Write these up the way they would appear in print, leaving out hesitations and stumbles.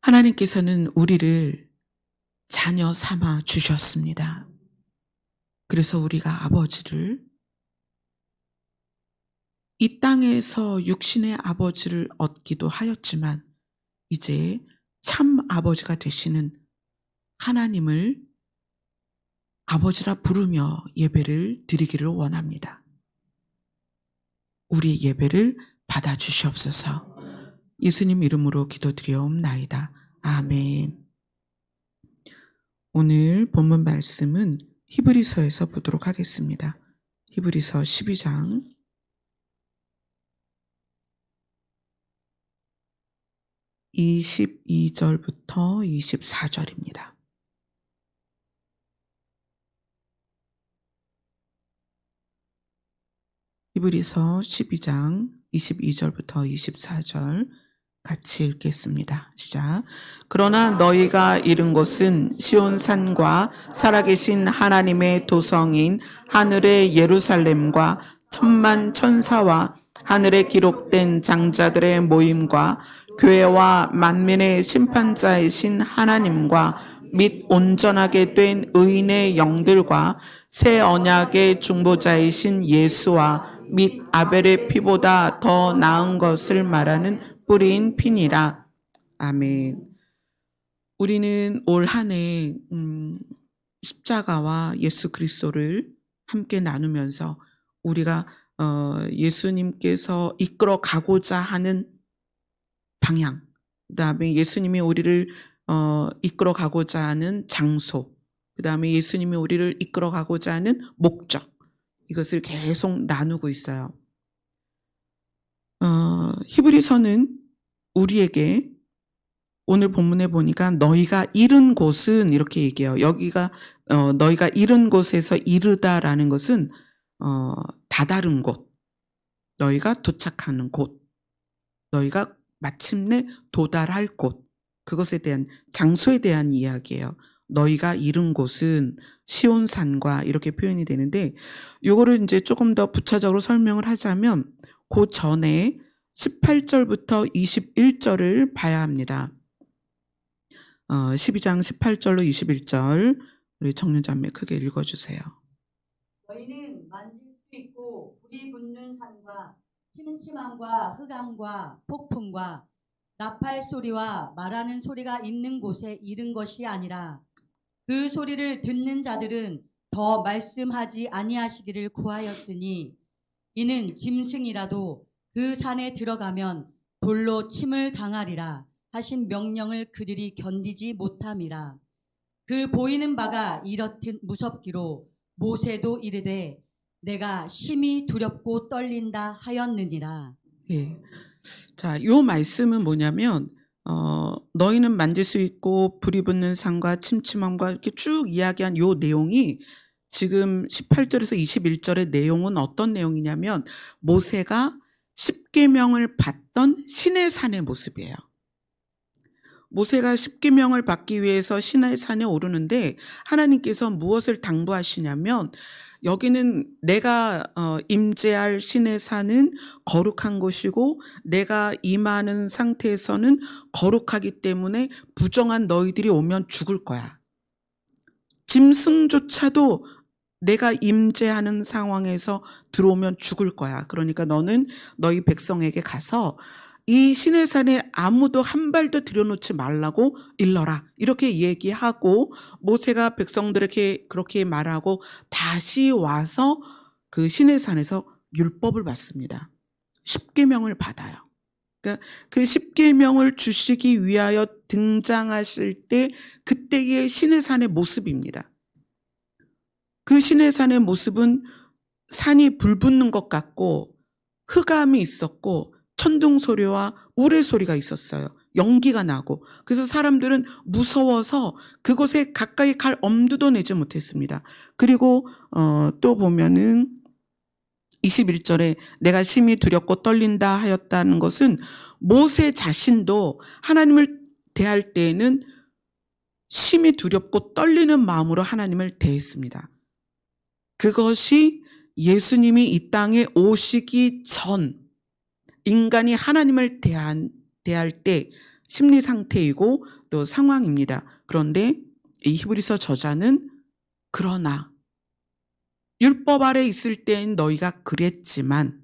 하나님께서는 우리를 자녀 삼아 주셨습니다. 그래서 우리가 아버지를, 이 땅에서 육신의 아버지를 얻기도 하였지만 이제 참 아버지가 되시는 하나님을 아버지라 부르며 예배를 드리기를 원합니다. 우리의 예배를 받아주시옵소서. 예수님 이름으로 기도드리옵나이다. 아멘. 오늘 본문 말씀은 히브리서에서 보도록 하겠습니다. 히브리서 12장 22절부터 24절입니다. 히브리서 12장 22절부터 24절 같이 읽겠습니다. 시작. 그러나 너희가 이른 곳은 시온산과 살아계신 하나님의 도성인 하늘의 예루살렘과 천만 천사와 하늘에 기록된 장자들의 모임과 교회와 만민의 심판자이신 하나님과 및 온전하게 된 의인의 영들과 새 언약의 중보자이신 예수와 및 아벨의 피보다 더 나은 것을 말하는 뿌리인 피니라. 아멘. 우리는 올 한 해 십자가와 예수 그리스도를 함께 나누면서 우리가 예수님께서 이끌어 가고자 하는 방향, 그다음에 예수님이 우리를 이끌어 가고자 하는 장소, 그다음에 예수님이 우리를 이끌어 가고자 하는 목적, 이것을 계속 나누고 있어요. 히브리서는 우리에게 오늘 본문에 보니까 너희가 이른 곳은 이렇게 얘기해요. 여기가 너희가 이른 곳에서 이르다라는 것은 다다른 곳, 너희가 도착하는 곳, 너희가 마침내 도달할 곳, 그것에 대한 장소에 대한 이야기예요. 너희가 이른 곳은 시온산과 이렇게 표현이 되는데, 요거를 이제 조금 더 부차적으로 설명을 하자면 그 전에 18절부터 21절을 봐야 합니다. 12장 18절로 21절 우리 청년자매 크게 읽어주세요. 너희는 만질 수 있고 불이 붙는 산과 침침함과 흑암과 폭풍과 나팔 소리와 말하는 소리가 있는 곳에 이른 것이 아니라 그 소리를 듣는 자들은 더 말씀하지 아니하시기를 구하였으니 이는 짐승이라도 그 산에 들어가면 돌로 침을 당하리라 하신 명령을 그들이 견디지 못함이라. 그 보이는 바가 이렇듯 무섭기로 모세도 이르되 내가 심히 두렵고 떨린다 하였느니라. 예. 자, 요 말씀은 뭐냐면 너희는 만질 수 있고 불이 붙는 산과 침침함과 이렇게 쭉 이야기한 요 내용이 지금 18절에서 21절의 내용은 어떤 내용이냐면 모세가 십계명을 받던 시내산의 모습이에요. 모세가 십계명을 받기 위해서 시내산에 오르는데 하나님께서 무엇을 당부하시냐면 여기는 내가 임재할 시내산은 거룩한 곳이고 내가 임하는 상태에서는 거룩하기 때문에 부정한 너희들이 오면 죽을 거야. 짐승조차도 내가 임재하는 상황에서 들어오면 죽을 거야. 그러니까 너는 너희 백성에게 가서 이 시내산에 아무도 한 발도 들여놓지 말라고 일러라. 이렇게 얘기하고 모세가 백성들에게 그렇게 말하고 다시 와서 그 시내산에서 율법을 받습니다. 십계명을 받아요. 그러니까 그 십계명을 주시기 위하여 등장하실 때 그때의 시내산의 모습입니다. 그 시내산의 모습은 산이 불붙는 것 같고 흑암이 있었고 천둥 소리와 우레 소리가 있었어요. 연기가 나고. 그래서 사람들은 무서워서 그곳에 가까이 갈 엄두도 내지 못했습니다. 그리고 또 보면은 21절에 내가 심히 두렵고 떨린다 하였다는 것은 모세 자신도 하나님을 대할 때에는 심히 두렵고 떨리는 마음으로 하나님을 대했습니다. 그것이 예수님이 이 땅에 오시기 전 인간이 하나님을 대할 때 심리 상태이고 또 상황입니다. 그런데 이 히브리서 저자는 그러나 율법 아래 있을 때엔 너희가 그랬지만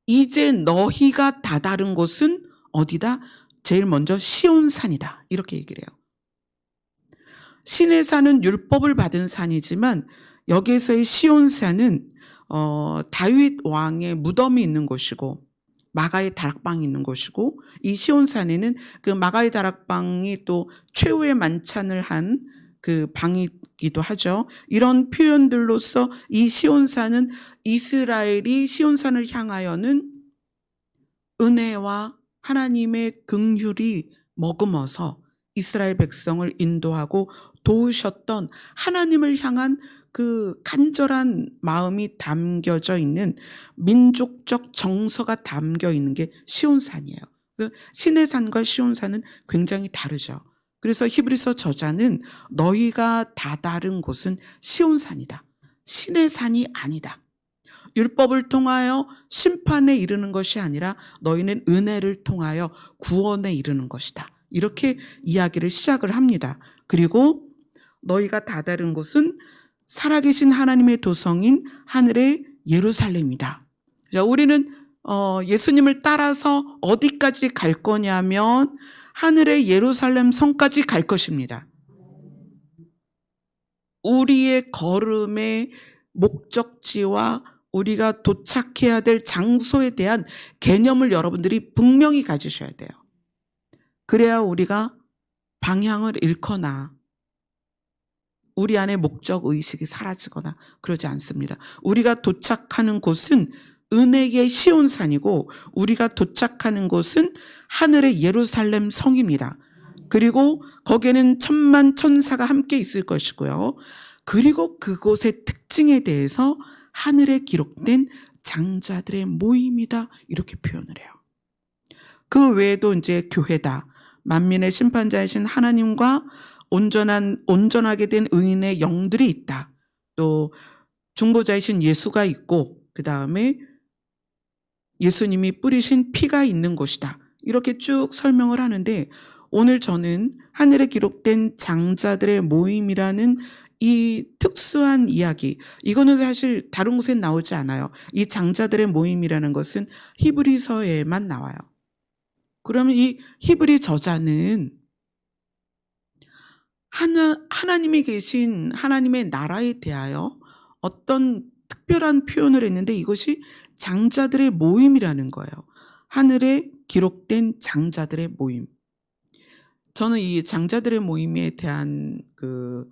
이제 너희가 다다른 곳은 어디다? 제일 먼저 시온산이다. 이렇게 얘기를 해요. 신의 산은 율법을 받은 산이지만 여기에서의 시온산은 다윗 왕의 무덤이 있는 곳이고 마가의 다락방이 있는 곳이고 이 시온산에는 그 마가의 다락방이 또 최후의 만찬을 한 그 방이기도 하죠. 이런 표현들로서 이 시온산은 이스라엘이 시온산을 향하여는 은혜와 하나님의 긍휼이 머금어서 이스라엘 백성을 인도하고 도우셨던 하나님을 향한 그 간절한 마음이 담겨져 있는 민족적 정서가 담겨 있는 게 시온산이에요. 그 신의 산과 시온산은 굉장히 다르죠. 그래서 히브리서 저자는 너희가 다다른 곳은 시온산이다. 신의 산이 아니다. 율법을 통하여 심판에 이르는 것이 아니라 너희는 은혜를 통하여 구원에 이르는 것이다. 이렇게 이야기를 시작을 합니다. 그리고 너희가 다다른 곳은 살아계신 하나님의 도성인 하늘의 예루살렘이다. 자, 우리는 예수님을 따라서 어디까지 갈 거냐면 하늘의 예루살렘 성까지 갈 것입니다. 우리의 걸음의 목적지와 우리가 도착해야 될 장소에 대한 개념을 여러분들이 분명히 가지셔야 돼요. 그래야 우리가 방향을 잃거나 우리 안에 목적 의식이 사라지거나 그러지 않습니다. 우리가 도착하는 곳은 은혜의 시온산이고 우리가 도착하는 곳은 하늘의 예루살렘 성입니다. 그리고 거기에는 천만 천사가 함께 있을 것이고요. 그리고 그곳의 특징에 대해서 하늘에 기록된 장자들의 모임이다 이렇게 표현을 해요. 그 외에도 이제 교회다. 만민의 심판자이신 하나님과 온전하게 된 의인의 영들이 있다. 또 중보자이신 예수가 있고 그 다음에 예수님이 뿌리신 피가 있는 곳이다. 이렇게 쭉 설명을 하는데 오늘 저는 하늘에 기록된 장자들의 모임이라는 이 특수한 이야기, 이거는 사실 다른 곳엔 나오지 않아요. 이 장자들의 모임이라는 것은 히브리서에만 나와요. 그러면 이 히브리 저자는 하나님이 계신 하나님의 나라에 대하여 어떤 특별한 표현을 했는데 이것이 장자들의 모임이라는 거예요. 하늘에 기록된 장자들의 모임. 저는 이 장자들의 모임에 대한 그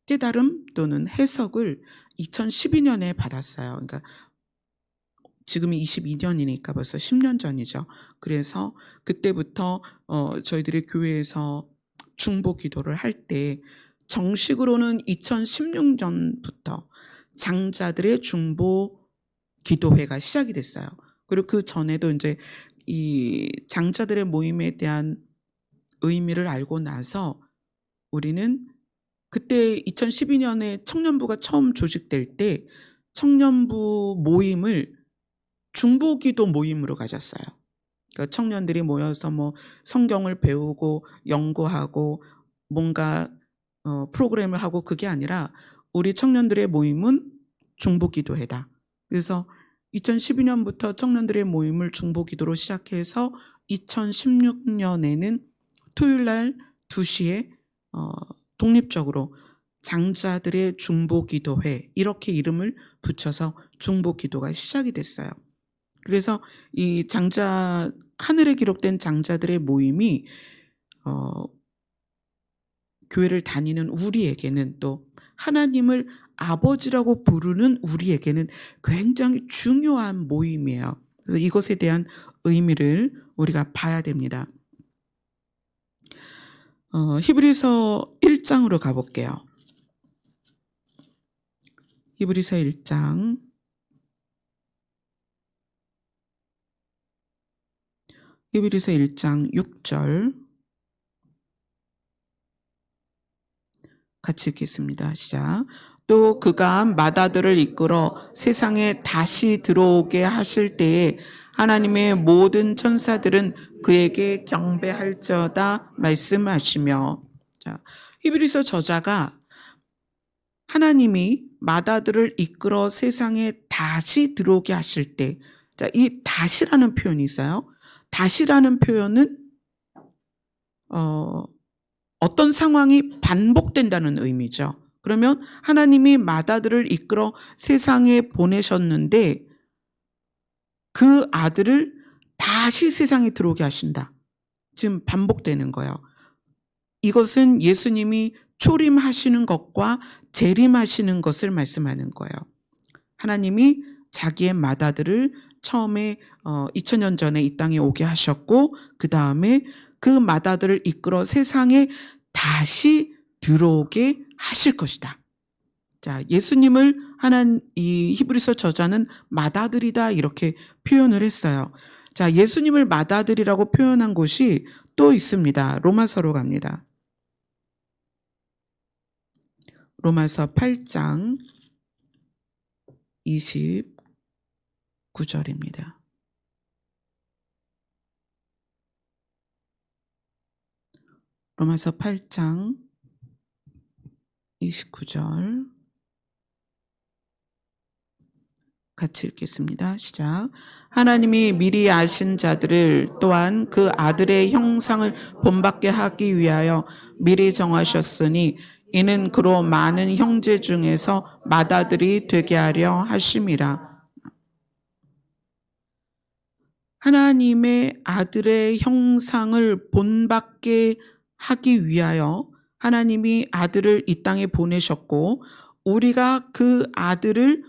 깨달음 또는 해석을 2012년에 받았어요. 그러니까 지금이 22년이니까 벌써 10년 전이죠. 그래서 그때부터 저희들이 교회에서 중보 기도를 할 때 정식으로는 2016년부터 장자들의 중보 기도회가 시작이 됐어요. 그리고 그 전에도 이제 이 장자들의 모임에 대한 의미를 알고 나서 우리는 그때 2012년에 청년부가 처음 조직될 때 청년부 모임을 중보기도 모임으로 가졌어요. 그러니까 청년들이 모여서 뭐 성경을 배우고 연구하고 뭔가 프로그램을 하고 그게 아니라 우리 청년들의 모임은 중보기도회다. 그래서 2012년부터 청년들의 모임을 중보기도로 시작해서 2016년에는 토요일 날 2시에 독립적으로 장자들의 중보기도회 이렇게 이름을 붙여서 중보기도가 시작이 됐어요. 그래서 이 하늘에 기록된 장자들의 모임이 교회를 다니는 우리에게는 또 하나님을 아버지라고 부르는 우리에게는 굉장히 중요한 모임이에요. 그래서 이것에 대한 의미를 우리가 봐야 됩니다. 히브리서 1장으로 가볼게요. 히브리서 1장 6절 같이 읽겠습니다. 시작. 또 그가 맏아들을 이끌어 세상에 다시 들어오게 하실 때에 하나님의 모든 천사들은 그에게 경배할지어다 말씀하시며. 자, 히브리서 저자가 하나님이 맏아들을 이끌어 세상에 다시 들어오게 하실 때, 자, 이 다시라는 표현이 있어요. 다시라는 표현은 어떤 상황이 반복된다는 의미죠. 그러면 하나님이 맏아들을 이끌어 세상에 보내셨는데 그 아들을 다시 세상에 들어오게 하신다. 지금 반복되는 거예요. 이것은 예수님이 초림하시는 것과 재림하시는 것을 말씀하는 거예요. 하나님이 자기의 맏아들을 처음에 2000년 전에 이 땅에 오게 하셨고 그 다음에 그 맏아들을 이끌어 세상에 다시 들어오게 하실 것이다. 자, 예수님을 이 히브리서 저자는 맏아들이다 이렇게 표현을 했어요. 자, 예수님을 맏아들이라고 표현한 곳이 또 있습니다. 로마서로 갑니다. 로마서 8장 29절입니다. 로마서 8장 29절 같이 읽겠습니다. 시작. 하나님이 미리 아신 자들을 또한 그 아들의 형상을 본받게 하기 위하여 미리 정하셨으니 이는 그로 많은 형제 중에서 맏아들이 되게 하려 하심이라. 하나님의 아들의 형상을 본받게 하기 위하여 하나님이 아들을 이 땅에 보내셨고 우리가 그 아들을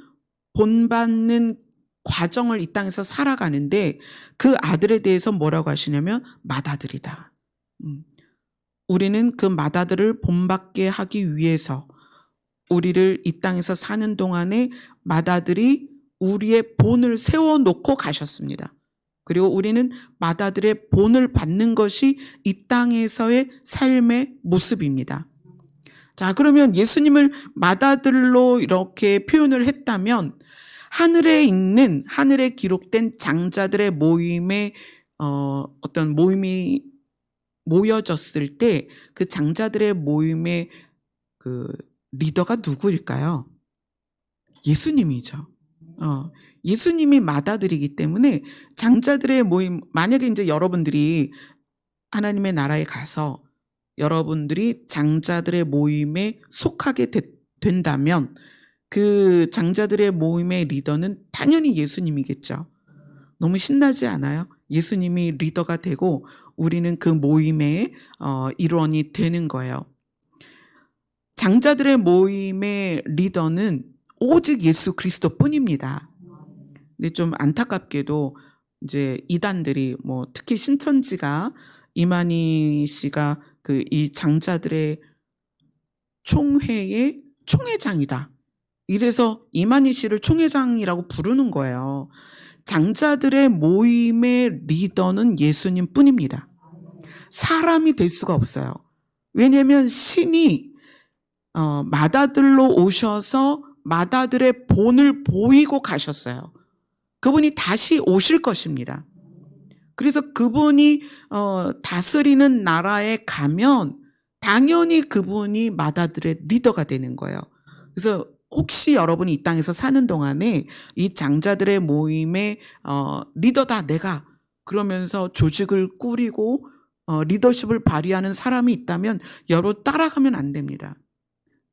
본받는 과정을 이 땅에서 살아가는데 그 아들에 대해서 뭐라고 하시냐면 맏아들이다. 우리는 그 맏아들을 본받게 하기 위해서 우리를 이 땅에서 사는 동안에 맏아들이 우리의 본을 세워놓고 가셨습니다. 그리고 우리는 맏아들의 본을 받는 것이 이 땅에서의 삶의 모습입니다. 자, 그러면 예수님을 맏아들로 이렇게 표현을 했다면 하늘에 기록된 장자들의 모임에 어떤 모임이 모여졌을 때 그 장자들의 모임의 그 리더가 누구일까요? 예수님이죠. 예수님이 맏아들이기 때문에 장자들의 모임, 만약에 이제 여러분들이 하나님의 나라에 가서 여러분들이 장자들의 모임에 속하게 된다면 그 장자들의 모임의 리더는 당연히 예수님이겠죠. 너무 신나지 않아요? 예수님이 리더가 되고 우리는 그 모임의 일원이 되는 거예요. 장자들의 모임의 리더는 오직 예수 그리스도뿐입니다. 근데 좀 안타깝게도 이제 이단들이 특히 신천지가 이만희 씨가 이 장자들의 총회의 총회장이다. 이래서 이만희 씨를 총회장이라고 부르는 거예요. 장자들의 모임의 리더는 예수님뿐입니다. 사람이 될 수가 없어요. 왜냐하면 신이 맏아들로 오셔서 맏아들의 본을 보이고 가셨어요. 그분이 다시 오실 것입니다. 그래서 그분이 다스리는 나라에 가면 당연히 그분이 맏아들의 리더가 되는 거예요. 그래서 혹시 여러분이 이 땅에서 사는 동안에 이 장자들의 모임의 리더다 내가 그러면서 조직을 꾸리고 리더십을 발휘하는 사람이 있다면 여러분 따라가면 안 됩니다.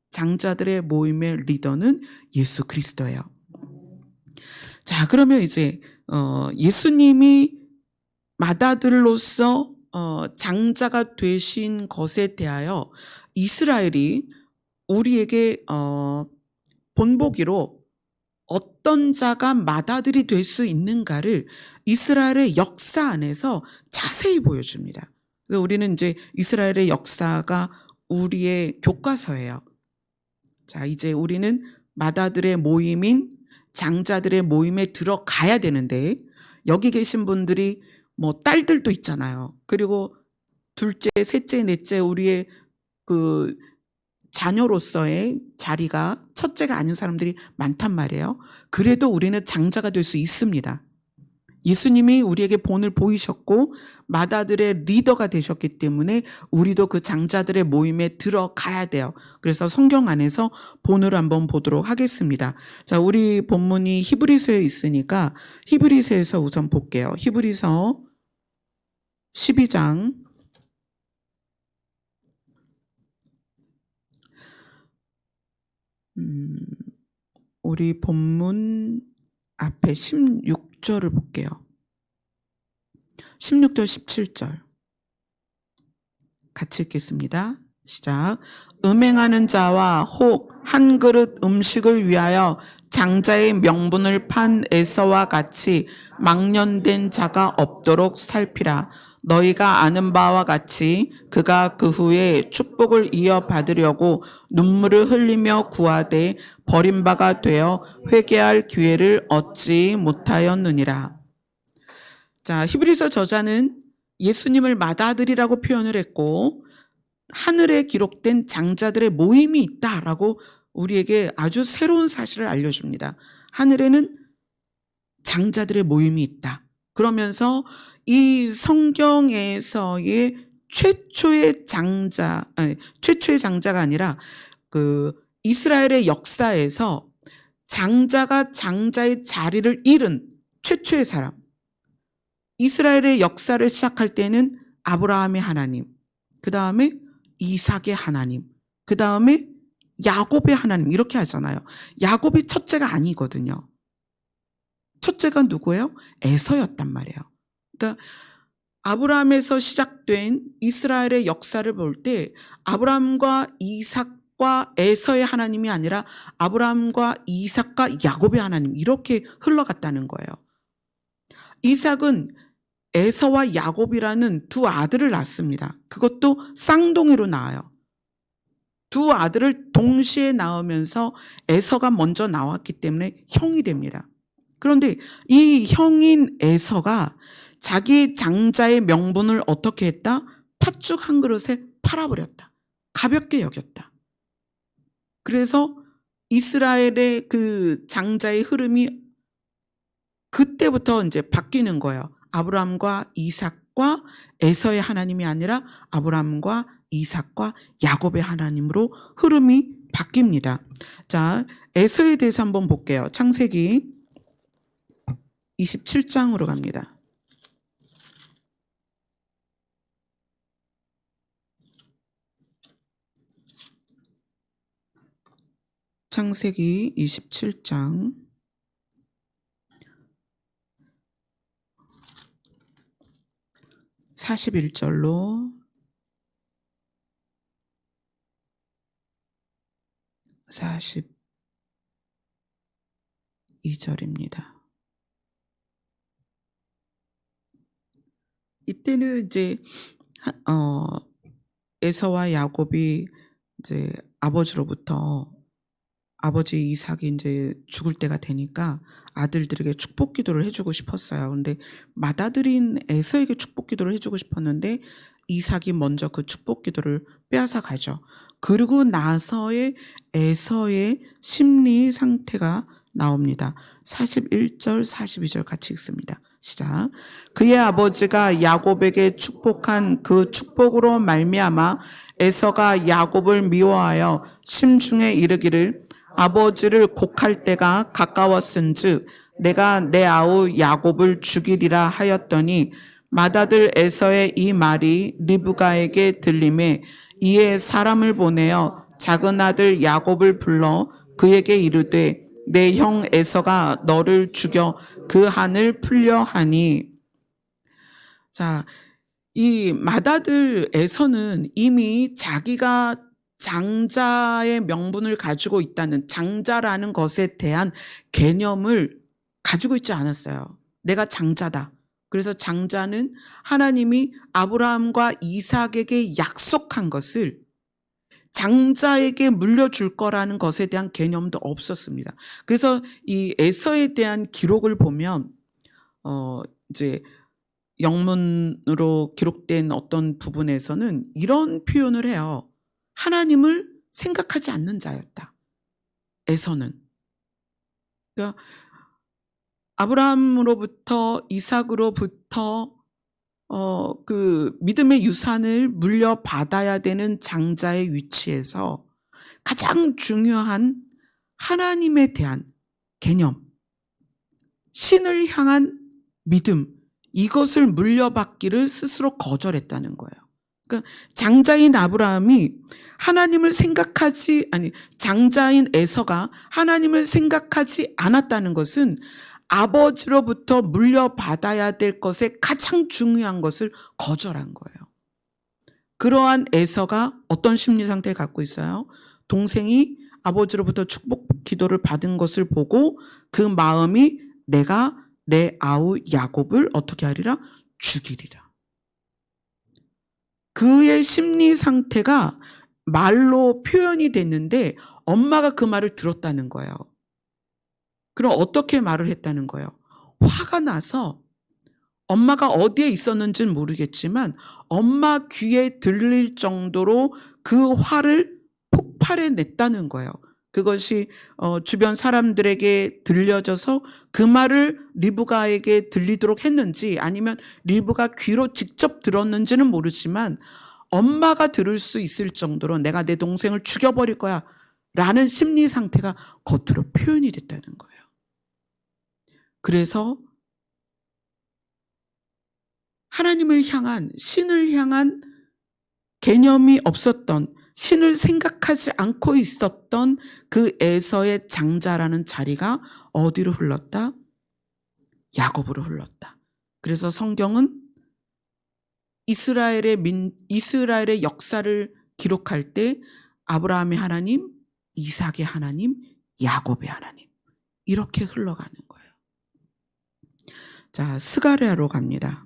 장자들의 모임의 리더는 예수 그리스도예요. 자, 그러면 이제 예수님이 맏아들로서 장자가 되신 것에 대하여 이스라엘이 우리에게 본보기로 어떤 자가 맏아들이 될 수 있는가를 이스라엘의 역사 안에서 자세히 보여줍니다. 그래서 우리는 이제 이스라엘의 역사가 우리의 교과서예요. 자, 이제 우리는 맏아들의 모임인 장자들의 모임에 들어가야 되는데 여기 계신 분들이 딸들도 있잖아요. 그리고 둘째, 셋째, 넷째 우리의 그 자녀로서의 자리가 첫째가 아닌 사람들이 많단 말이에요. 그래도 우리는 장자가 될 수 있습니다. 예수님이 우리에게 본을 보이셨고 마다들의 리더가 되셨기 때문에 우리도 그 장자들의 모임에 들어가야 돼요. 그래서 성경 안에서 본을 한번 보도록 하겠습니다. 자, 우리 본문이 히브리서에 있으니까 히브리서에서 우선 볼게요. 히브리서 12장 우리 본문 앞에 16절을 볼게요. 16절 17절 같이 읽겠습니다. 시작. 음행하는 자와 혹 한 그릇 음식을 위하여 장자의 명분을 판 에서와 같이 망령된 자가 없도록 살피라. 너희가 아는 바와 같이 그가 그 후에 축복을 이어받으려고 눈물을 흘리며 구하되 버림바가 되어 회개할 기회를 얻지 못하였느니라. 자, 히브리서 저자는 예수님을 맏아들이라고 표현을 했고 하늘에 기록된 장자들의 모임이 있다라고 우리에게 아주 새로운 사실을 알려줍니다. 하늘에는 장자들의 모임이 있다. 그러면서 이 성경에서의 최초의 장자가 아니라 그 이스라엘의 역사에서 장자가 장자의 자리를 잃은 최초의 사람. 이스라엘의 역사를 시작할 때는 아브라함의 하나님, 그 다음에 이삭의 하나님, 그 다음에 야곱의 하나님 이렇게 하잖아요. 야곱이 첫째가 아니거든요. 첫째가 누구예요? 에서였단 말이에요. 그러니까 아브라함에서 시작된 이스라엘의 역사를 볼 때 아브라함과 이삭과 에서의 하나님이 아니라 아브라함과 이삭과 야곱의 하나님 이렇게 흘러갔다는 거예요. 이삭은 에서와 야곱이라는 두 아들을 낳습니다. 그것도 쌍둥이로 낳아요. 두 아들을 동시에 낳으면서 에서가 먼저 나왔기 때문에 형이 됩니다. 그런데 이 형인 에서가 자기 장자의 명분을 어떻게 했다? 팥죽 한 그릇에 팔아버렸다. 가볍게 여겼다. 그래서 이스라엘의 그 장자의 흐름이 그때부터 이제 바뀌는 거예요. 아브라함과 이삭과 에서의 하나님이 아니라 아브라함과 이삭과 야곱의 하나님으로 흐름이 바뀝니다. 자, 에서에 대해서 한번 볼게요. 창세기 27장으로 갑니다. 창세기 27장 41절로 42절입니다. 이때는 이제 에서와 야곱이 이제 아버지로부터 아버지 이삭이 이제 죽을 때가 되니까 아들들에게 축복 기도를 해주고 싶었어요. 근데 맏아들인 에서에게 축복 기도를 해주고 싶었는데 이삭이 먼저 그 축복 기도를 빼앗아 가죠. 그리고 나서의 에서의 심리 상태가 나옵니다. 41절, 42절 같이 읽습니다. 시작. 그의 아버지가 야곱에게 축복한 그 축복으로 말미암아 에서가 야곱을 미워하여 심중에 이르기를 아버지를 곡할 때가 가까웠은즉 내가 내 아우 야곱을 죽이리라 하였더니 맏아들 에서의 이 말이 리브가에게 들림에 이에 사람을 보내어 작은 아들 야곱을 불러 그에게 이르되 내 형 에서가 너를 죽여 그 한을 풀려 하니. 자, 이 맏아들 에서는 이미 자기가 장자의 명분을 가지고 있다는 장자라는 것에 대한 개념을 가지고 있지 않았어요. 내가 장자다. 그래서 장자는 하나님이 아브라함과 이삭에게 약속한 것을 장자에게 물려줄 거라는 것에 대한 개념도 없었습니다. 그래서 이 에서에 대한 기록을 보면 이제 영문으로 기록된 어떤 부분에서는 이런 표현을 해요. 하나님을 생각하지 않는 자였다. 에서는. 그러니까 아브라함으로부터 이삭으로부터 그 믿음의 유산을 물려받아야 되는 장자의 위치에서 가장 중요한 하나님에 대한 개념, 신을 향한 믿음, 이것을 물려받기를 스스로 거절했다는 거예요. 그러니까 장자인 아브라함이 장자인 에서가 하나님을 생각하지 않았다는 것은 아버지로부터 물려받아야 될 것에 가장 중요한 것을 거절한 거예요. 그러한 에서가 어떤 심리 상태를 갖고 있어요? 동생이 아버지로부터 축복 기도를 받은 것을 보고 그 마음이 내가 내 아우 야곱을 어떻게 하리라? 죽이리라. 그의 심리 상태가 말로 표현이 됐는데 엄마가 그 말을 들었다는 거예요. 그럼 어떻게 말을 했다는 거예요? 화가 나서 엄마가 어디에 있었는지는 모르겠지만 엄마 귀에 들릴 정도로 그 화를 폭발해냈다는 거예요. 그것이 주변 사람들에게 들려져서 그 말을 리브가에게 들리도록 했는지 아니면 리브가 귀로 직접 들었는지는 모르지만 엄마가 들을 수 있을 정도로 내가 내 동생을 죽여버릴 거야 라는 심리 상태가 겉으로 표현이 됐다는 거예요. 그래서 하나님을 향한, 신을 향한 개념이 없었던, 신을 생각하지 않고 있었던 그 에서의 장자라는 자리가 어디로 흘렀다? 야곱으로 흘렀다. 그래서 성경은 이스라엘의 역사를 기록할 때 아브라함의 하나님, 이삭의 하나님, 야곱의 하나님 이렇게 흘러가는 거예요. 자, 스가랴로 갑니다.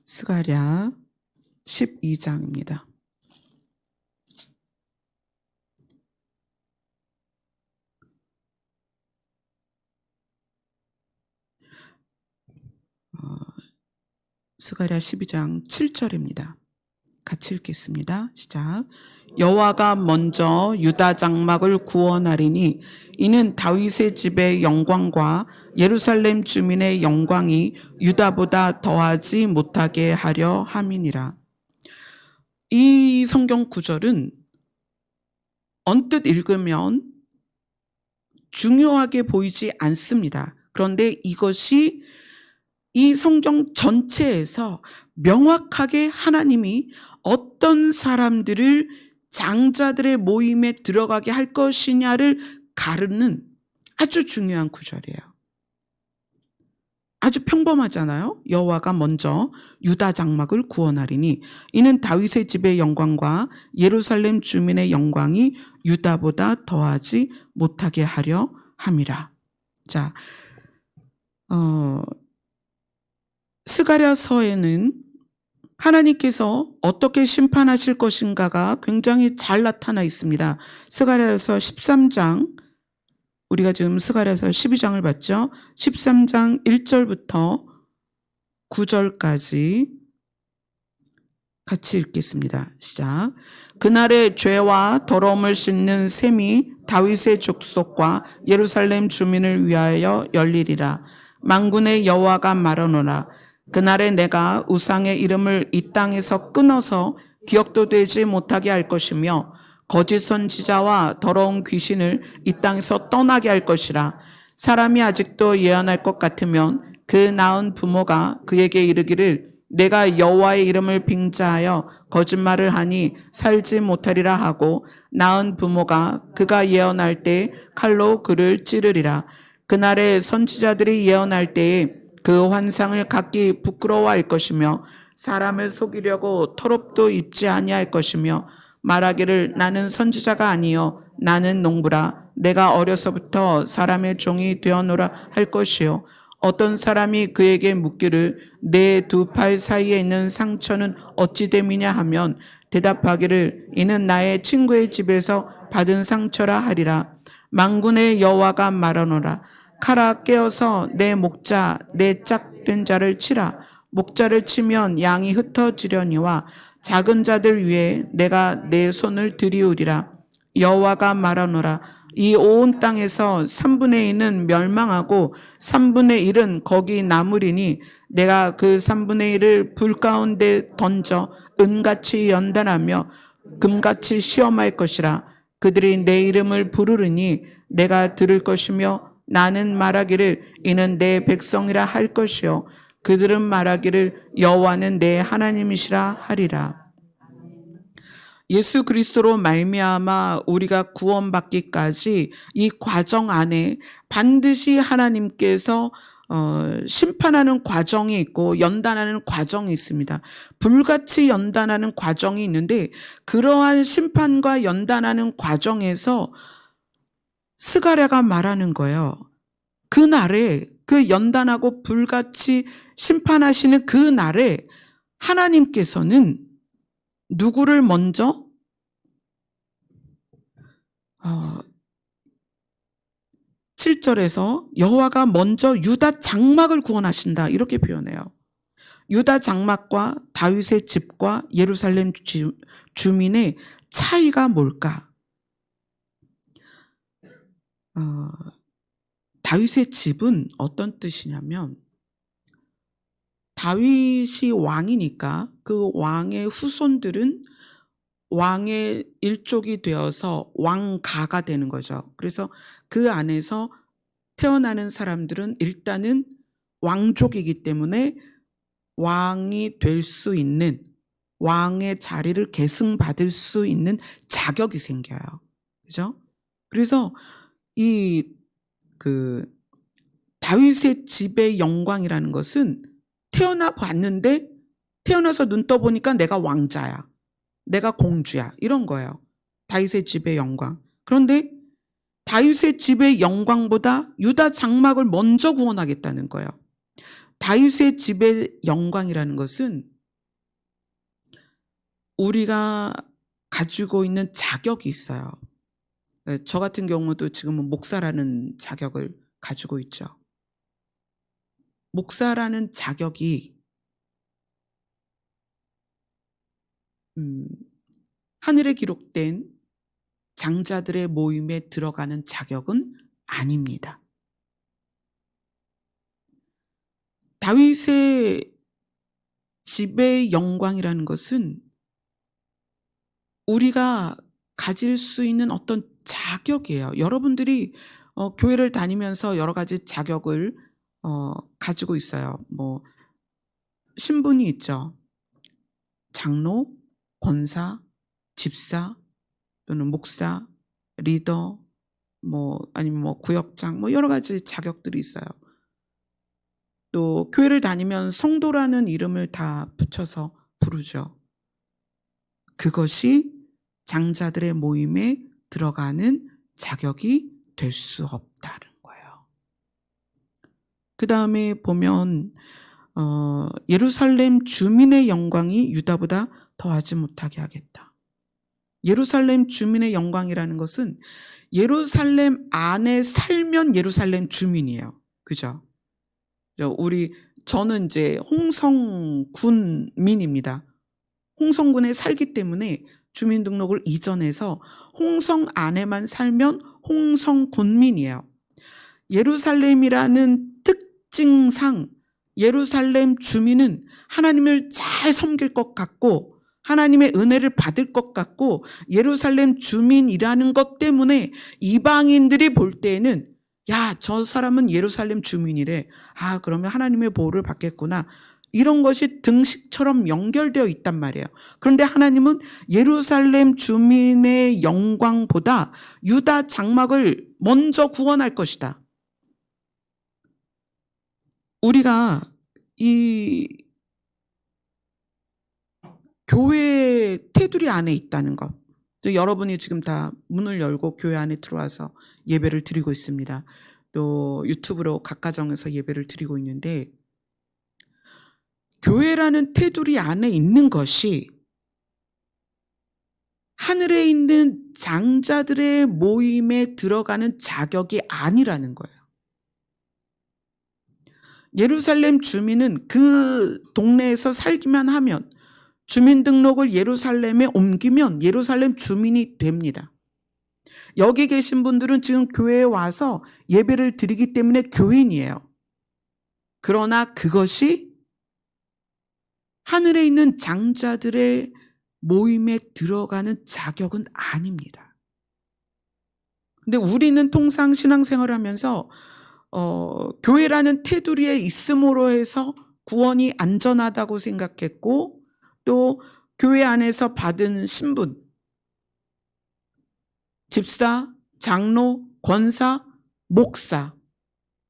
스가랴 12장입니다. 스가랴 12장 7절입니다. 같이 읽겠습니다. 시작. 여호와가 먼저 유다 장막을 구원하리니 이는 다윗의 집의 영광과 예루살렘 주민의 영광이 유다보다 더하지 못하게 하려 함이니라. 이 성경 구절은 언뜻 읽으면 중요하게 보이지 않습니다. 그런데 이것이 이 성경 전체에서 명확하게 하나님이 어떤 사람들을 장자들의 모임에 들어가게 할 것이냐를 가르는 아주 중요한 구절이에요. 아주 평범하잖아요. 여호와가 먼저 유다 장막을 구원하리니 이는 다윗의 집의 영광과 예루살렘 주민의 영광이 유다보다 더하지 못하게 하려 함이라. 자, 스가랴서에는 하나님께서 어떻게 심판하실 것인가가 굉장히 잘 나타나 있습니다. 스가랴서 13장, 우리가 지금 스가랴서 12장을 봤죠. 13장 1절부터 9절까지 같이 읽겠습니다. 시작. 그날의 죄와 더러움을 씻는 셈이 다윗의 족속과 예루살렘 주민을 위하여 열리리라. 만군의 여호와가 말하노라. 그날에 내가 우상의 이름을 이 땅에서 끊어서 기억도 되지 못하게 할 것이며 거짓 선지자와 더러운 귀신을 이 땅에서 떠나게 할 것이라. 사람이 아직도 예언할 것 같으면 그 낳은 부모가 그에게 이르기를 내가 여호와의 이름을 빙자하여 거짓말을 하니 살지 못하리라 하고 낳은 부모가 그가 예언할 때 칼로 그를 찌르리라. 그날에 선지자들이 예언할 때에 그 환상을 갖기 부끄러워할 것이며 사람을 속이려고 토롭도 입지 아니할 것이며 말하기를 나는 선지자가 아니요 나는 농부라. 내가 어려서부터 사람의 종이 되어노라 할 것이요. 어떤 사람이 그에게 묻기를 내 두 팔 사이에 있는 상처는 어찌 됨이냐 하면 대답하기를 이는 나의 친구의 집에서 받은 상처라 하리라. 만군의 여호와가 말하노라. 칼아 깨어서 내 목자 내 짝된 자를 치라. 목자를 치면 양이 흩어지려니와 작은 자들 위에 내가 내 손을 들이우리라. 여호와가 말하노라. 이 온 땅에서 3분의 1은 멸망하고 3분의 1은 거기 남으리니 내가 그 3분의 1을 불 가운데 던져 은같이 연단하며 금같이 시험할 것이라. 그들이 내 이름을 부르르니 내가 들을 것이며 나는 말하기를 이는 내 백성이라 할 것이요 그들은 말하기를 여호와는 내 하나님이시라 하리라. 예수 그리스도로 말미암아 우리가 구원받기까지 이 과정 안에 반드시 하나님께서 심판하는 과정이 있고 연단하는 과정이 있습니다. 불같이 연단하는 과정이 있는데 그러한 심판과 연단하는 과정에서 스가랴가 말하는 거예요. 그날에 그 연단하고 불같이 심판하시는 그 날에 하나님께서는 누구를 먼저 7절에서 여호와가 먼저 유다 장막을 구원하신다 이렇게 표현해요. 유다 장막과 다윗의 집과 예루살렘 주민의 차이가 뭘까? 다윗의 집은 어떤 뜻이냐면 다윗이 왕이니까 그 왕의 후손들은 왕의 일족이 되어서 왕가가 되는 거죠. 그래서 그 안에서 태어나는 사람들은 일단은 왕족이기 때문에 왕이 될 수 있는 왕의 자리를 계승받을 수 있는 자격이 생겨요. 그죠? 그래서 이 다윗의 집의 영광이라는 것은 태어나 봤는데 태어나서 눈 떠보니까 내가 왕자야. 내가 공주야. 이런 거예요. 다윗의 집의 영광. 그런데 다윗의 집의 영광보다 유다 장막을 먼저 구원하겠다는 거예요. 다윗의 집의 영광이라는 것은 우리가 가지고 있는 자격이 있어요. 저 같은 경우도 지금은 목사라는 자격을 가지고 있죠. 목사라는 자격이 하늘에 기록된 장자들의 모임에 들어가는 자격은 아닙니다. 다윗의 집의 영광이라는 것은 우리가 가질 수 있는 어떤 자격이에요. 여러분들이 교회를 다니면서 여러 가지 자격을 가지고 있어요. 뭐 신분이 있죠. 장로, 권사, 집사 또는 목사, 리더, 아니면 구역장 여러 가지 자격들이 있어요. 또 교회를 다니면 성도라는 이름을 다 붙여서 부르죠. 그것이 장자들의 모임에 들어가는 자격이 될 수 없다는 거예요. 그 다음에 보면 예루살렘 주민의 영광이 유다보다 더하지 못하게 하겠다. 예루살렘 주민의 영광이라는 것은 예루살렘 안에 살면 예루살렘 주민이에요. 그죠? 저는 이제 홍성군민입니다. 홍성군에 살기 때문에 주민등록을 이전해서 홍성 안에만 살면 홍성군민이에요. 예루살렘이라는 특징상 예루살렘 주민은 하나님을 잘 섬길 것 같고 하나님의 은혜를 받을 것 같고 예루살렘 주민이라는 것 때문에 이방인들이 볼 때에는 야, 저 사람은 예루살렘 주민이래. 그러면 하나님의 보호를 받겠구나. 이런 것이 등식처럼 연결되어 있단 말이에요. 그런데 하나님은 예루살렘 주민의 영광보다 유다 장막을 먼저 구원할 것이다. 우리가 이 교회 테두리 안에 있다는 것. 여러분이 지금 다 문을 열고 교회 안에 들어와서 예배를 드리고 있습니다. 또 유튜브로 각 가정에서 예배를 드리고 있는데 교회라는 테두리 안에 있는 것이 하늘에 있는 장자들의 모임에 들어가는 자격이 아니라는 거예요. 예루살렘 주민은 그 동네에서 살기만 하면, 주민등록을 예루살렘에 옮기면 예루살렘 주민이 됩니다. 여기 계신 분들은 지금 교회에 와서 예배를 드리기 때문에 교인이에요. 그러나 그것이 하늘에 있는 장자들의 모임에 들어가는 자격은 아닙니다. 근데 우리는 통상 신앙생활을 하면서 교회라는 테두리에 있음으로 해서 구원이 안전하다고 생각했고, 또 교회 안에서 받은 신분, 집사, 장로, 권사, 목사,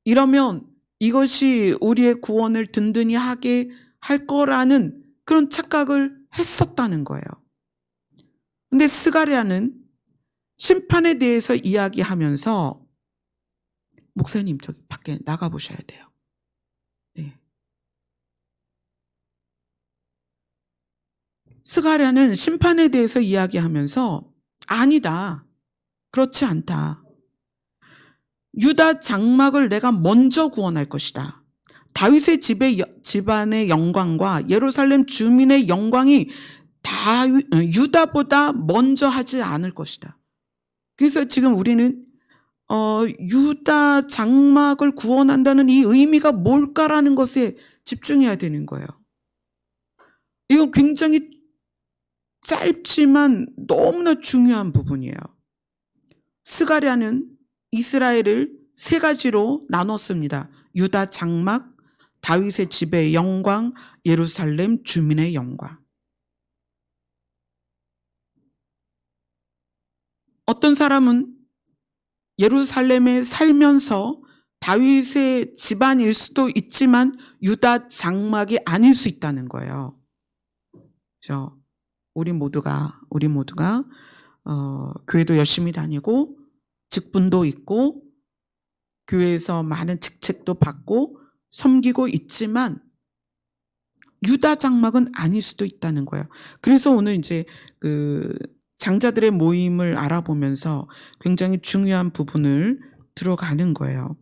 이러면 이것이 우리의 구원을 든든히 하게 할 거라는 그런 착각을 했었다는 거예요. 근데 스가랴는 심판에 대해서 이야기하면서, 목사님 저기 밖에 나가보셔야 돼요. 네. 스가랴는 심판에 대해서 이야기하면서 아니다, 그렇지 않다. 유다 장막을 내가 먼저 구원할 것이다. 다윗의 집안의 영광과 예루살렘 주민의 영광이 유다보다 먼저 하지 않을 것이다. 그래서 지금 우리는 유다 장막을 구원한다는 이 의미가 뭘까라는 것에 집중해야 되는 거예요. 이건 굉장히 짧지만 너무나 중요한 부분이에요. 스가랴는 이스라엘을 세 가지로 나눴습니다. 유다 장막, 다윗의 집의 영광, 예루살렘 주민의 영광. 어떤 사람은 예루살렘에 살면서 다윗의 집안일 수도 있지만 유다 장막이 아닐 수 있다는 거예요. 그래서 우리 모두가 교회도 열심히 다니고 직분도 있고 교회에서 많은 직책도 받고 섬기고 있지만 유다 장막은 아닐 수도 있다는 거예요. 그래서 오늘 이제 그 장자들의 모임을 알아보면서 굉장히 중요한 부분을 들어가는 거예요.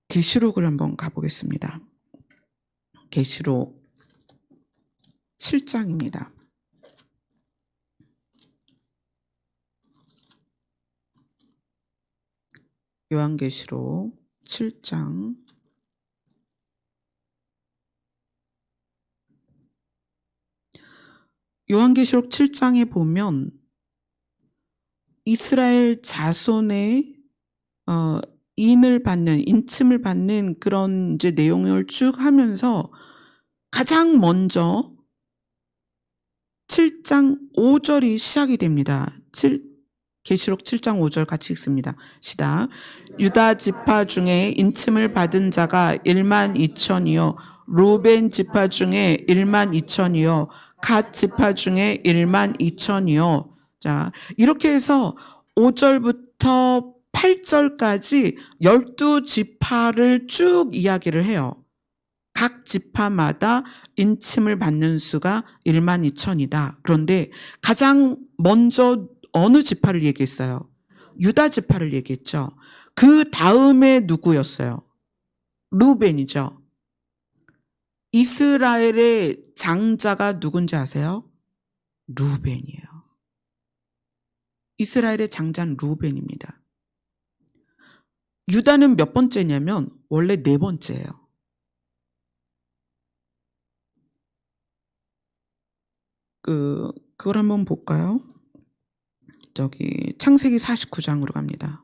계시록을 한번 가보겠습니다. 계시록 7장입니다. 요한계시록 7장. 요한계시록 7장에 보면 이스라엘 자손의 인침을 받는 그런 이제 내용을 쭉 하면서 가장 먼저 7장 5절이 시작이 됩니다. 계시록 7장 5절 같이 읽습니다. 시작. 유다 지파 중에 인침을 받은 자가 12,000이요 루벤 지파 중에 12,000이요 갓 지파 중에 12,000이요. 자, 이렇게 해서 5절부터 8절까지 12지파를 쭉 이야기를 해요. 각 지파마다 인침을 받는 수가 12,000이다. 그런데 가장 먼저 어느 지파를 얘기했어요? 유다 지파를 얘기했죠. 그 다음에 누구였어요? 루벤이죠. 이스라엘의 장자가 누군지 아세요? 루벤이에요. 이스라엘의 장자는 루벤입니다. 유다는 몇 번째냐면 원래 네 번째예요. 그걸 한번 볼까요? 저기 창세기 49장으로 갑니다.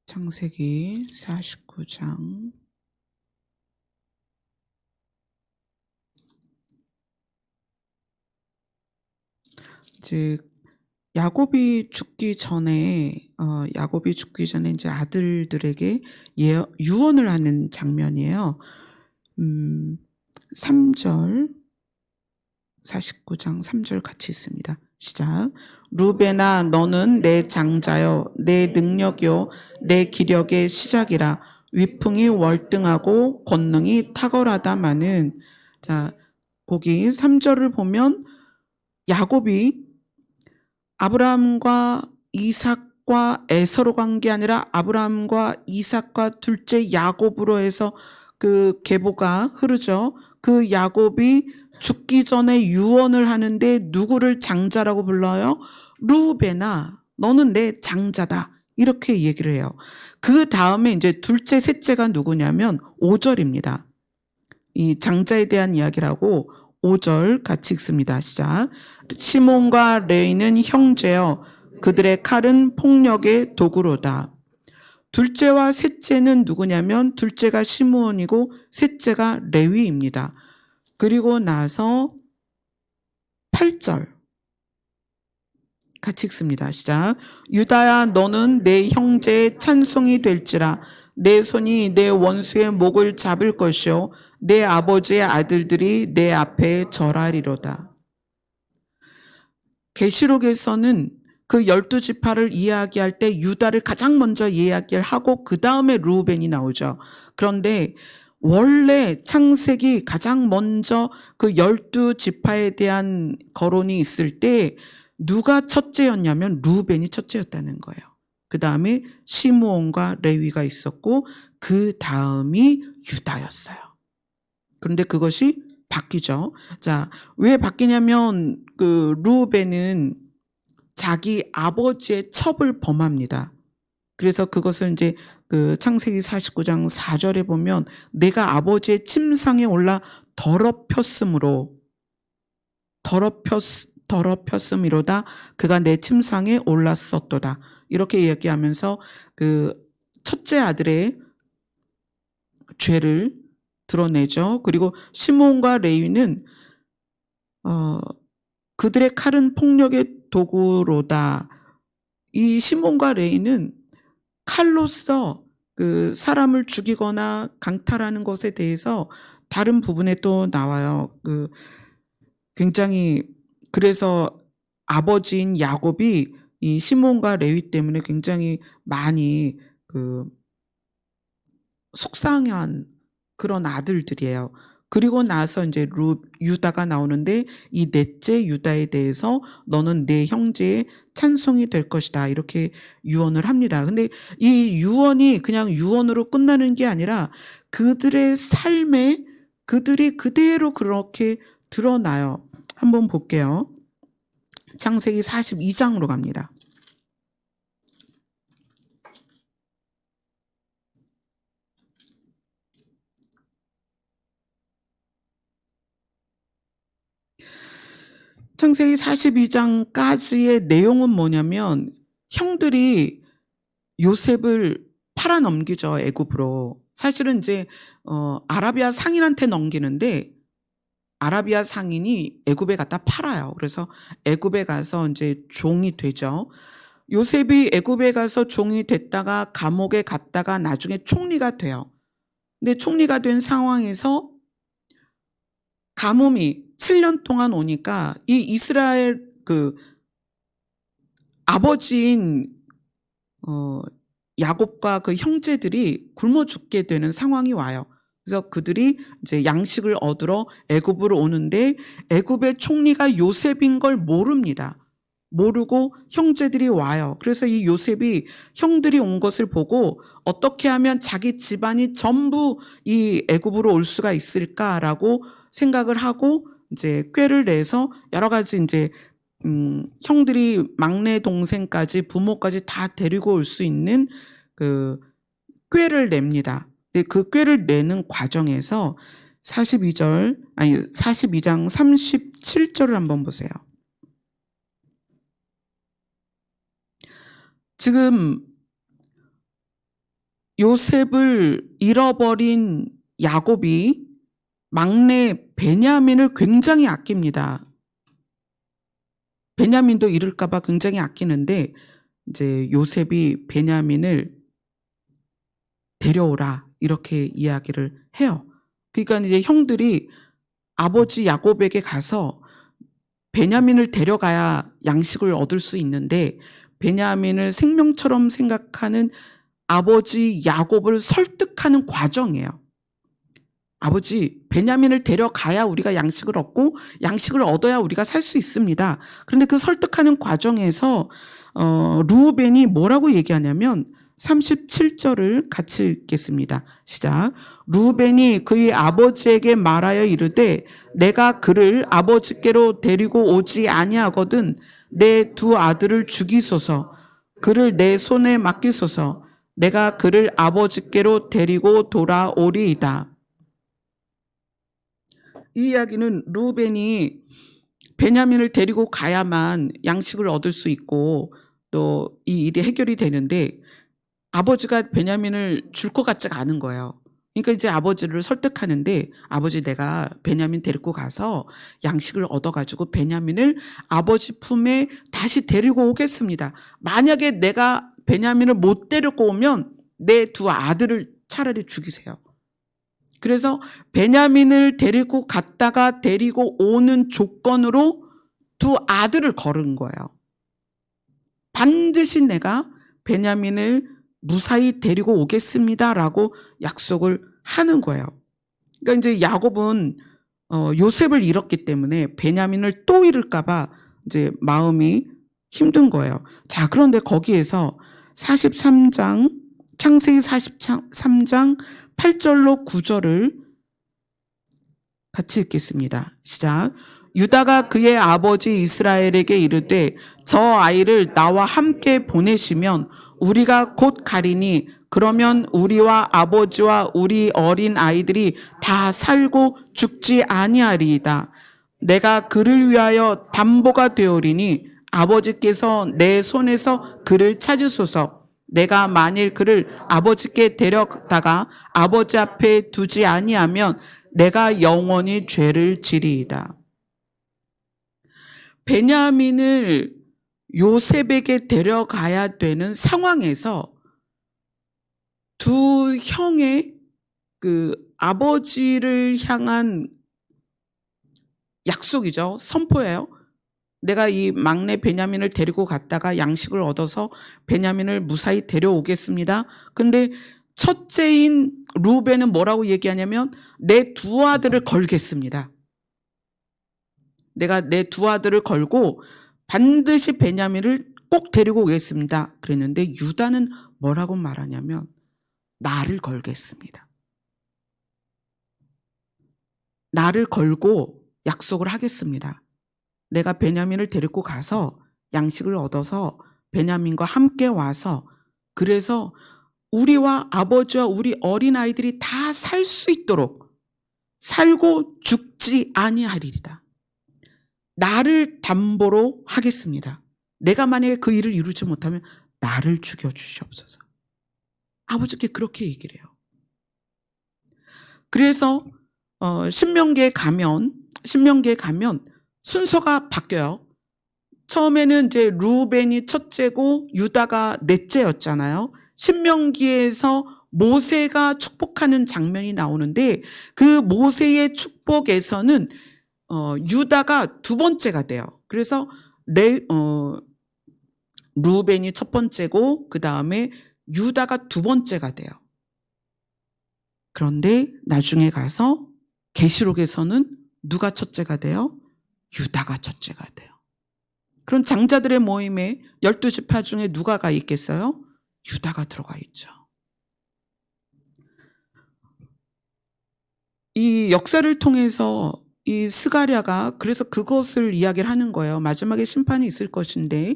창세기 49장. 이제 야곱이 죽기 전에 이제 아들들에게 유언을 하는 장면이에요. 3절 49장 3절 같이 있습니다. 시작. 루벤아 너는 내 장자여 내 능력이요 내 기력의 시작이라. 위풍이 월등하고 권능이 탁월하다마는. 자, 거기 3절을 보면 야곱이 아브라함과 이삭과 에서로 간 게 아니라 아브라함과 이삭과 둘째 야곱으로 해서 그 계보가 흐르죠. 그 야곱이 죽기 전에 유언을 하는데 누구를 장자라고 불러요? 루벤아 너는 내 장자다. 이렇게 얘기를 해요. 그 다음에 이제 둘째, 셋째가 누구냐면 5절입니다. 이 장자에 대한 이야기라고 5절 같이 읽습니다. 시작. 시몬과 레위는 형제여 그들의 칼은 폭력의 도구로다. 둘째와 셋째는 누구냐면 둘째가 시므온이고 셋째가 레위입니다. 그리고 나서 8절 같이 읽습니다. 시작. 유다야 너는 내 형제의 찬송이 될지라. 내 손이 내 원수의 목을 잡을 것이요 내 아버지의 아들들이 내 앞에 절하리로다. 계시록에서는 그 12지파를 이야기할 때 유다를 가장 먼저 이야기를 하고 그 다음에 루벤이 나오죠. 그런데 원래 창세기 가장 먼저 그 12지파에 대한 거론이 있을 때 누가 첫째였냐면 루벤이 첫째였다는 거예요. 그 다음에 시므온과 레위가 있었고 그 다음이 유다였어요. 그런데 그것이 바뀌죠. 자, 왜 바뀌냐면 그 루벤은 자기 아버지의 첩을 범합니다. 그래서 그것을 이제 그 창세기 49장 4절에 보면 내가 아버지의 침상에 올라 더럽혔음이로다 그가 내 침상에 올랐었도다. 이렇게 얘기하면서 그 첫째 아들의 죄를 드러내죠. 그리고 시몬과 레위는 그들의 칼은 폭력의 도구로다. 이 시몬과 레위는 칼로서 그 사람을 죽이거나 강탈하는 것에 대해서 다른 부분에 또 나와요. 그 굉장히 그래서 아버지인 야곱이 이 시몬과 레위 때문에 굉장히 많이 그 속상한 그런 아들들이에요. 그리고 나서 이제 유다가 나오는데 이 넷째 유다에 대해서 너는 내 형제의 찬송이 될 것이다. 이렇게 유언을 합니다. 근데 이 유언이 그냥 유언으로 끝나는 게 아니라 그들의 삶에 그들이 그대로 그렇게 드러나요. 한번 볼게요. 창세기 42장으로 갑니다. 창세기 42장까지의 내용은 뭐냐면 형들이 요셉을 팔아넘기죠. 애굽으로. 사실은 이제 아라비아 상인한테 넘기는데 아라비아 상인이 애굽에 갖다 팔아요. 그래서 애굽에 가서 이제 종이 되죠. 요셉이 애굽에 가서 종이 됐다가 감옥에 갔다가 나중에 총리가 돼요. 근데 총리가 된 상황에서 가뭄이 7년 동안 오니까 이 이스라엘 그 아버지인 야곱과 그 형제들이 굶어 죽게 되는 상황이 와요. 그래서 그들이 이제 양식을 얻으러 애굽으로 오는데 애굽의 총리가 요셉인 걸 모릅니다. 모르고 형제들이 와요. 그래서 이 요셉이 형들이 온 것을 보고 어떻게 하면 자기 집안이 전부 이 애굽으로 올 수가 있을까라고 생각을 하고 이제 꾀를 내서 여러 가지 이제 형들이 막내 동생까지 부모까지 다 데리고 올 수 있는 그 꾀를 냅니다. 그 꾀를 내는 과정에서 42장 37절을 한번 보세요. 지금 요셉을 잃어버린 야곱이 막내 베냐민을 굉장히 아낍니다. 베냐민도 잃을까 봐 굉장히 아끼는데 이제 요셉이 베냐민을 데려오라 이렇게 이야기를 해요. 그러니까 이제 형들이 아버지 야곱에게 가서 베냐민을 데려가야 양식을 얻을 수 있는데 베냐민을 생명처럼 생각하는 아버지 야곱을 설득하는 과정이에요. 아버지, 베냐민을 데려가야 우리가 양식을 얻고 양식을 얻어야 우리가 살 수 있습니다. 그런데 그 설득하는 과정에서 르우벤이 뭐라고 얘기하냐면 37절을 같이 읽겠습니다. 시작. 르우벤이 그의 아버지에게 말하여 이르되 내가 그를 아버지께로 데리고 오지 아니하거든 내 두 아들을 죽이소서 그를 내 손에 맡기소서 내가 그를 아버지께로 데리고 돌아오리이다. 이 이야기는 르우벤이 베냐민을 데리고 가야만 양식을 얻을 수 있고 또 이 일이 해결이 되는데 아버지가 베냐민을 줄 것 같지가 않은 거예요. 그러니까 이제 아버지를 설득하는데 아버지 내가 베냐민 데리고 가서 양식을 얻어가지고 베냐민을 아버지 품에 다시 데리고 오겠습니다. 만약에 내가 베냐민을 못 데리고 오면 내 두 아들을 차라리 죽이세요. 그래서 베냐민을 데리고 갔다가 데리고 오는 조건으로 두 아들을 걸은 거예요. 반드시 내가 베냐민을 무사히 데리고 오겠습니다라고 약속을 하는 거예요. 그러니까 이제 야곱은 요셉을 잃었기 때문에 베냐민을 또 잃을까봐 이제 마음이 힘든 거예요. 자, 그런데 거기에서 43장 창세기 43장 8절로 9절을 같이 읽겠습니다. 시작. 유다가 그의 아버지 이스라엘에게 이르되 저 아이를 나와 함께 보내시면 우리가 곧 가리니 그러면 우리와 아버지와 우리 어린 아이들이 다 살고 죽지 아니하리이다. 내가 그를 위하여 담보가 되오리니 아버지께서 내 손에서 그를 찾으소서. 내가 만일 그를 아버지께 데려다가 아버지 앞에 두지 아니하면 내가 영원히 죄를 지리이다. 베냐민을 요셉에게 데려가야 되는 상황에서 두 형의 그 아버지를 향한 약속이죠. 선포예요. 내가 이 막내 베냐민을 데리고 갔다가 양식을 얻어서 베냐민을 무사히 데려오겠습니다. 근데 첫째인 르우벤은 뭐라고 얘기하냐면 내 두 아들을 걸겠습니다. 내가 내 두 아들을 걸고 반드시 베냐민을 꼭 데리고 오겠습니다. 그랬는데 유다는 뭐라고 말하냐면 나를 걸겠습니다. 나를 걸고 약속을 하겠습니다. 내가 베냐민을 데리고 가서 양식을 얻어서 베냐민과 함께 와서 그래서 우리와 아버지와 우리 어린아이들이 다 살 수 있도록 살고 죽지 아니하리이다. 나를 담보로 하겠습니다. 내가 만약에 그 일을 이루지 못하면 나를 죽여주시옵소서. 아버지께 그렇게 얘기를 해요. 그래서 신명기에 가면 순서가 바뀌어요. 처음에는 이제 르우벤이 첫째고 유다가 넷째였잖아요. 신명기에서 모세가 축복하는 장면이 나오는데 그 모세의 축복에서는 유다가 두 번째가 돼요. 그래서 르우벤이 첫 번째고 그 다음에 유다가 두 번째가 돼요. 그런데 나중에 가서 계시록에서는 누가 첫째가 돼요? 유다가 첫째가 돼요. 그럼 장자들의 모임에 12지파 중에 누가 가 있겠어요? 유다가 들어가 있죠. 이 역사를 통해서 이 스가랴가 그래서 그것을 이야기를 하는 거예요. 마지막에 심판이 있을 것인데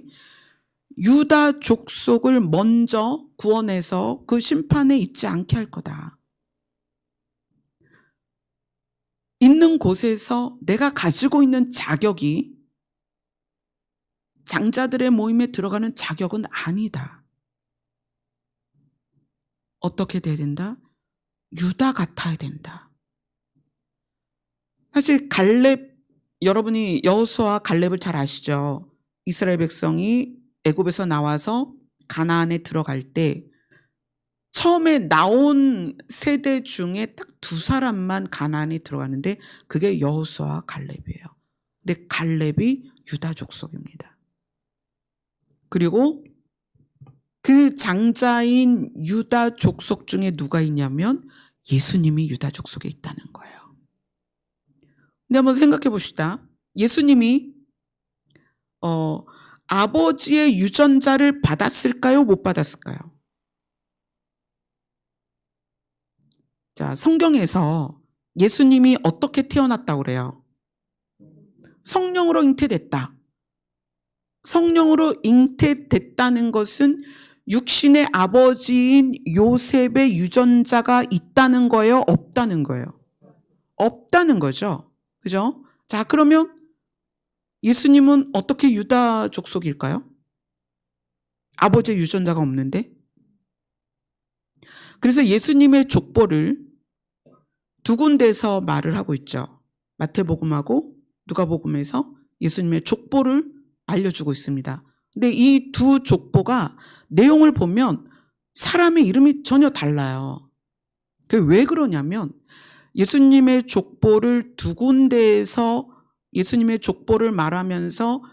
유다 족속을 먼저 구원해서 그 심판에 있지 않게 할 거다. 있는 곳에서 내가 가지고 있는 자격이 장자들의 모임에 들어가는 자격은 아니다. 어떻게 돼야 된다? 유다 같아야 된다. 사실 갈렙, 여러분이 여호수아와 갈렙을 잘 아시죠? 이스라엘 백성이 애굽에서 나와서 가나안에 들어갈 때 처음에 나온 세대 중에 딱 두 사람만 가나안에 들어가는데 그게 여호수아와 갈렙이에요. 근데 갈렙이 유다 족속입니다. 그리고 그 장자인 유다 족속 중에 누가 있냐면 예수님이 유다 족속에 있다는 거예요. 근데 한번 생각해 봅시다. 예수님이 아버지의 유전자를 받았을까요? 못 받았을까요? 자, 성경에서 예수님이 어떻게 태어났다고 그래요? 성령으로 잉태됐다. 성령으로 잉태됐다는 것은 육신의 아버지인 요셉의 유전자가 있다는 거예요? 없다는 거예요? 없다는 거죠. 그죠? 자, 그러면 예수님은 어떻게 유다 족속일까요? 아버지의 유전자가 없는데? 그래서 예수님의 족보를 두 군데서 말을 하고 있죠. 마태복음하고 누가복음에서 예수님의 족보를 알려주고 있습니다. 근데 이 두 족보가 내용을 보면 사람의 이름이 전혀 달라요. 그게 왜 그러냐면 예수님의 족보를 두 군데에서 예수님의 족보를 말하면서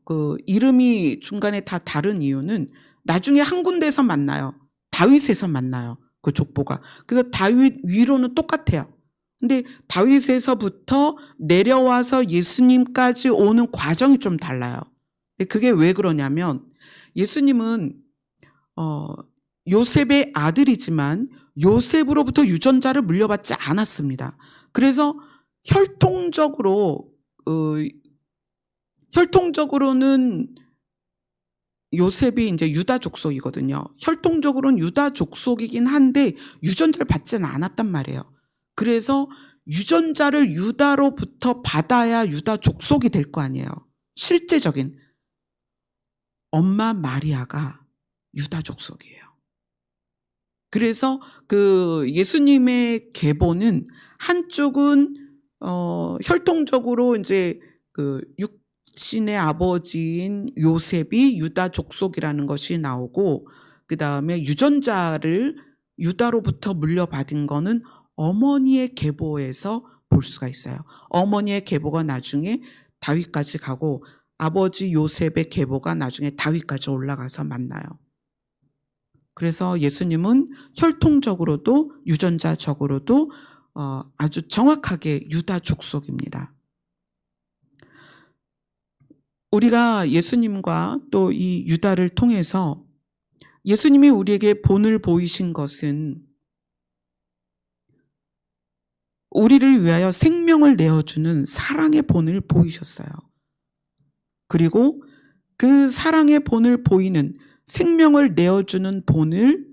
그 이름이 중간에 다 다른 이유는 나중에 한 군데에서 만나요. 다윗에서 만나요. 그 족보가. 그래서 다윗 위로는 똑같아요. 근데 다윗에서부터 내려와서 예수님까지 오는 과정이 좀 달라요. 근데 그게 왜 그러냐면 예수님은 요셉의 아들이지만 요셉으로부터 유전자를 물려받지 않았습니다. 그래서 혈통적으로는 요셉이 이제 유다 족속이거든요. 혈통적으로는 유다 족속이긴 한데 유전자를 받지는 않았단 말이에요. 그래서 유전자를 유다로부터 받아야 유다 족속이 될 거 아니에요. 실제적인 엄마 마리아가 유다 족속이에요. 그래서 그 예수님의 계보는 한쪽은 혈통적으로 이제 그 육신의 아버지인 요셉이 유다 족속이라는 것이 나오고, 그 다음에 유전자를 유다로부터 물려받은 거는 어머니의 계보에서 볼 수가 있어요. 어머니의 계보가 나중에 다윗까지 가고 아버지 요셉의 계보가 나중에 다윗까지 올라가서 만나요. 그래서 예수님은 혈통적으로도 유전자적으로도 아주 정확하게 유다 족속입니다. 우리가 예수님과 또 이 유다를 통해서 예수님이 우리에게 본을 보이신 것은 우리를 위하여 생명을 내어주는 사랑의 본을 보이셨어요. 그리고 그 사랑의 본을 보이는 생명을 내어주는 본을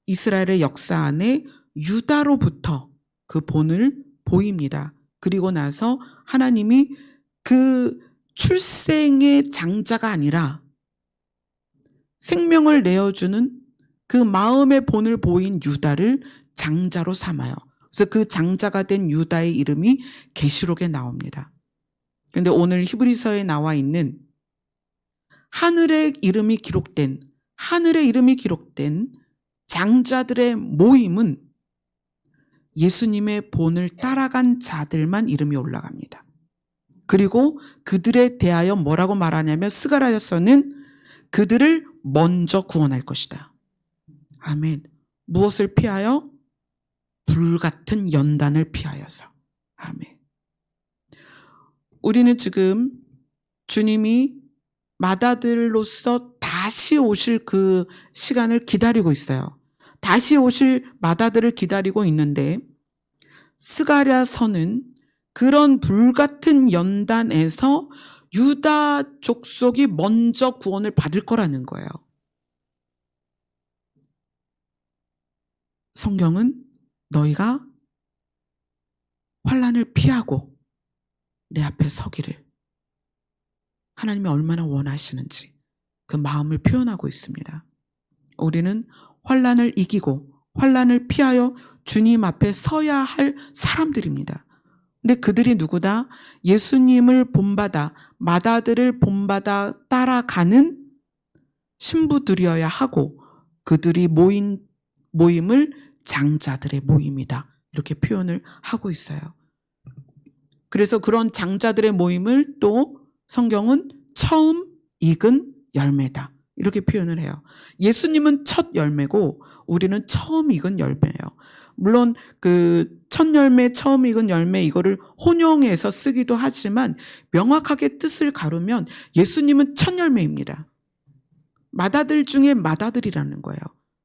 이스라엘의 역사 안에 유다로부터 그 본을 보입니다. 그리고 나서 하나님이 그 출생의 장자가 아니라 생명을 내어주는 그 마음의 본을 보인 유다를 장자로 삼아요. 그래서 그 장자가 된 유다의 이름이 계시록에 나옵니다. 그런데 오늘 히브리서에 나와 있는 하늘의 이름이 기록된 장자들의 모임은 예수님의 본을 따라간 자들만 이름이 올라갑니다. 그리고 그들에 대하여 뭐라고 말하냐면 스가랴서는 그들을 먼저 구원할 것이다. 아멘. 무엇을 피하여? 불같은 연단을 피하여서. 아멘. 우리는 지금 주님이 맏아들로서 다시 오실 그 시간을 기다리고 있어요. 다시 오실 맏아들을 기다리고 있는데 스가랴서는 그런 불같은 연단에서 유다 족속이 먼저 구원을 받을 거라는 거예요. 성경은 너희가 환난을 피하고 내 앞에 서기를 하나님이 얼마나 원하시는지 그 마음을 표현하고 있습니다. 우리는 환난을 이기고 환난을 피하여 주님 앞에 서야 할 사람들입니다. 근데 그들이 누구다? 예수님을 본받아 맏아들을 본받아 따라가는 신부들이어야 하고 그들이 모인 모임을 장자들의 모임이다. 이렇게 표현을 하고 있어요. 그래서 그런 장자들의 모임을 또 성경은 처음 익은 열매다, 이렇게 표현을 해요. 예수님은 첫 열매고 우리는 처음 익은 열매예요. 물론 그 첫 열매, 처음 익은 열매, 이거를 혼용해서 쓰기도 하지만 명확하게 뜻을 가르면 예수님은 첫 열매입니다. 마다들 중에 마다들이라는 거예요.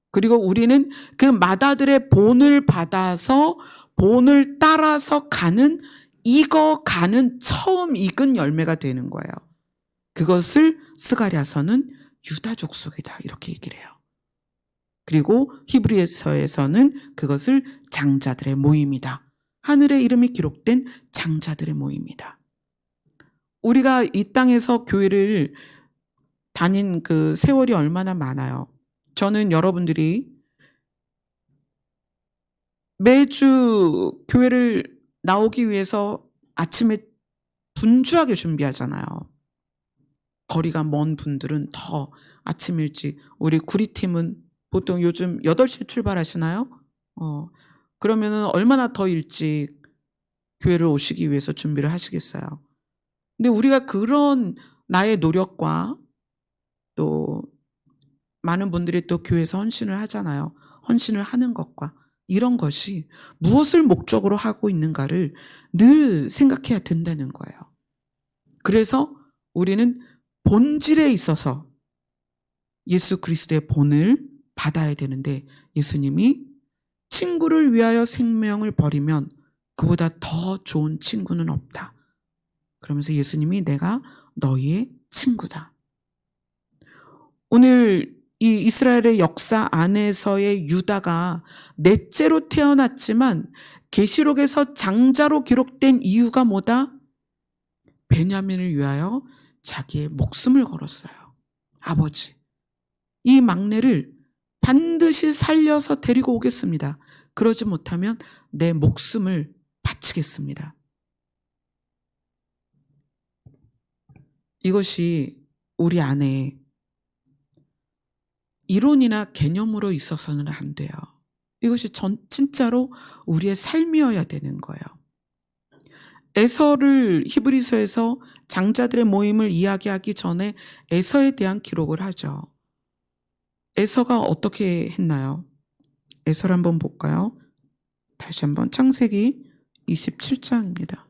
그리고 우리는 그 마다들의 본을 받아서 본을 따라서 익어가는 처음 익은 열매가 되는 거예요. 그것을 스가랴서는 유다 족속이다, 이렇게 얘기를 해요. 그리고 히브리서에서는 그것을 장자들의 모임이다, 하늘의 이름이 기록된 장자들의 모임이다. 우리가 이 땅에서 교회를 다닌 그 세월이 얼마나 많아요. 저는 여러분들이 매주 교회를 나오기 위해서 아침에 분주하게 준비하잖아요. 거리가 먼 분들은 더 아침 일찍, 우리 구리팀은 보통 요즘 8시에 출발하시나요? 그러면은 얼마나 더 일찍 교회를 오시기 위해서 준비를 하시겠어요. 근데 우리가 그런 나의 노력과 또 많은 분들이 또 교회에서 헌신을 하잖아요. 헌신을 하는 것과 이런 것이 무엇을 목적으로 하고 있는가를 늘 생각해야 된다는 거예요. 그래서 우리는 본질에 있어서 예수 그리스도의 본을 받아야 되는데, 예수님이 친구를 위하여 생명을 버리면 그보다 더 좋은 친구는 없다, 그러면서 예수님이 내가 너희의 친구다. 오늘 이 이스라엘의 역사 안에서의 유다가 넷째로 태어났지만 계시록에서 장자로 기록된 이유가 뭐다? 베냐민을 위하여 자기의 목숨을 걸었어요. 아버지, 이 막내를 반드시 살려서 데리고 오겠습니다. 그러지 못하면 내 목숨을 바치겠습니다. 이것이 우리 안에 이론이나 개념으로 있어서는 안 돼요. 이것이 진짜로 우리의 삶이어야 되는 거예요. 에서를 히브리서에서 장자들의 모임을 이야기하기 전에 에서에 대한 기록을 하죠. 에서가 어떻게 했나요? 에서를 한번 볼까요? 다시 한번 창세기 27장입니다.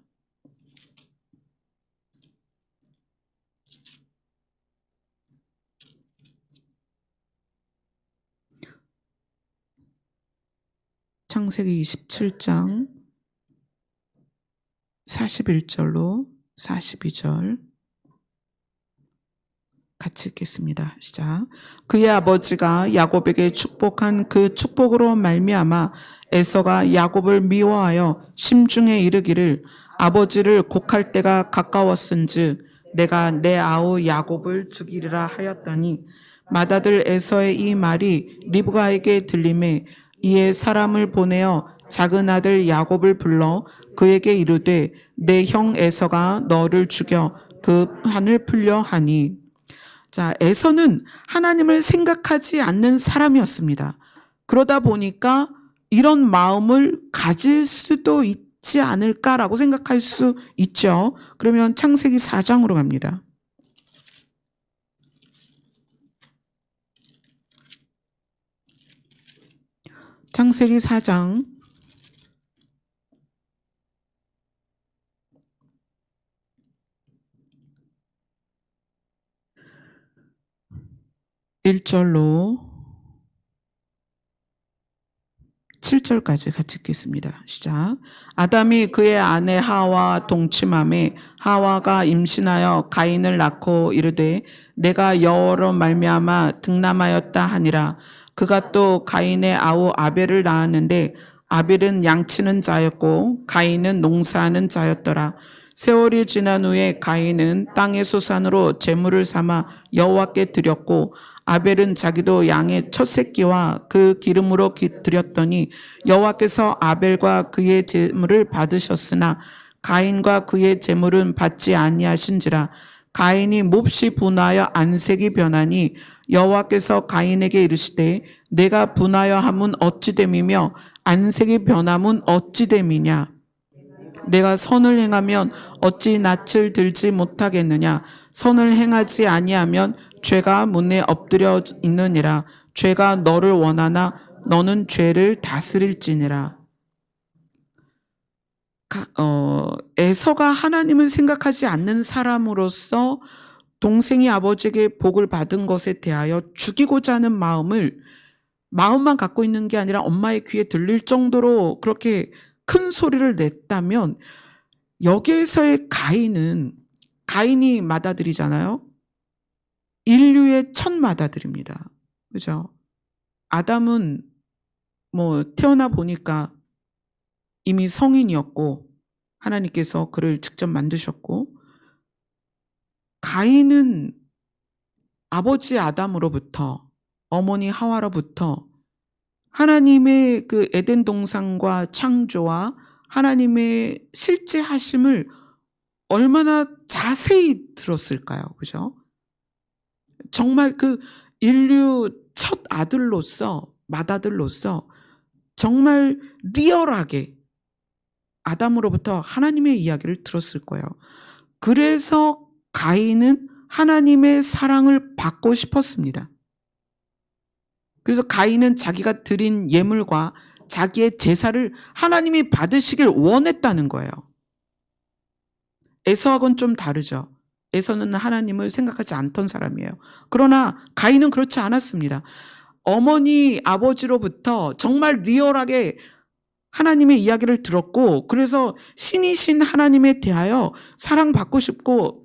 창세기 27장 41절로 42절 같이 읽겠습니다. 시작. 그의 아버지가 야곱에게 축복한 그 축복으로 말미암아 에서가 야곱을 미워하여 심중에 이르기를 아버지를 곡할 때가 가까웠은즉 내가 내 아우 야곱을 죽이리라 하였더니 맏아들 에서의 이 말이 리브가에게 들리매 이에 사람을 보내어 작은 아들 야곱을 불러 그에게 이르되 내 형 에서가 너를 죽여 그 한을 풀려 하니. 자, 에서는 하나님을 생각하지 않는 사람이었습니다. 그러다 보니까 이런 마음을 가질 수도 있지 않을까라고 생각할 수 있죠. 그러면 창세기 4장으로 갑니다. 창세기 4장 1절로 7절까지 같이 읽겠습니다. 시작. 아담이 그의 아내 하와 동침함에 하와가 임신하여 가인을 낳고 이르되 내가 여호와로 말미암아 등남하였다 하니라. 그가 또 가인의 아우 아벨을 낳았는데 아벨은 양치는 자였고 가인은 농사하는 자였더라. 세월이 지난 후에 가인은 땅의 소산으로 제물을 삼아 여호와께 드렸고 아벨은 자기도 양의 첫 새끼와 그 기름으로 드렸더니 여호와께서 아벨과 그의 제물을 받으셨으나 가인과 그의 제물은 받지 아니하신지라. 가인이 몹시 분하여 안색이 변하니 여호와께서 가인에게 이르시되 내가 분하여 함은 어찌 됨이며 안색이 변함은 어찌 됨이냐. 내가 선을 행하면 어찌 낯을 들지 못하겠느냐. 선을 행하지 아니하면 죄가 문에 엎드려 있느니라. 죄가 너를 원하나 너는 죄를 다스릴지니라. 에서가 하나님을 생각하지 않는 사람으로서 동생이 아버지에게 복을 받은 것에 대하여 죽이고자 하는 마음만 갖고 있는 게 아니라 엄마의 귀에 들릴 정도로 그렇게 큰 소리를 냈다면, 여기에서의 가인이 맏아들이잖아요. 인류의 첫 맏아들입니다. 그죠? 아담은 태어나 보니까 이미 성인이었고 하나님께서 그를 직접 만드셨고, 가인은 아버지 아담으로부터 어머니 하와로부터 하나님의 그 에덴 동산과 창조와 하나님의 실제 하심을 얼마나 자세히 들었을까요? 그죠? 정말 그 인류 첫 맏아들로서 정말 리얼하게 아담으로부터 하나님의 이야기를 들었을 거예요. 그래서 가인은 하나님의 사랑을 받고 싶었습니다. 그래서 가인은 자기가 드린 예물과 자기의 제사를 하나님이 받으시길 원했다는 거예요. 에서하고는 좀 다르죠. 에서는 하나님을 생각하지 않던 사람이에요. 그러나 가인은 그렇지 않았습니다. 어머니, 아버지로부터 정말 리얼하게 하나님의 이야기를 들었고, 그래서 신이신 하나님에 대하여 사랑받고 싶고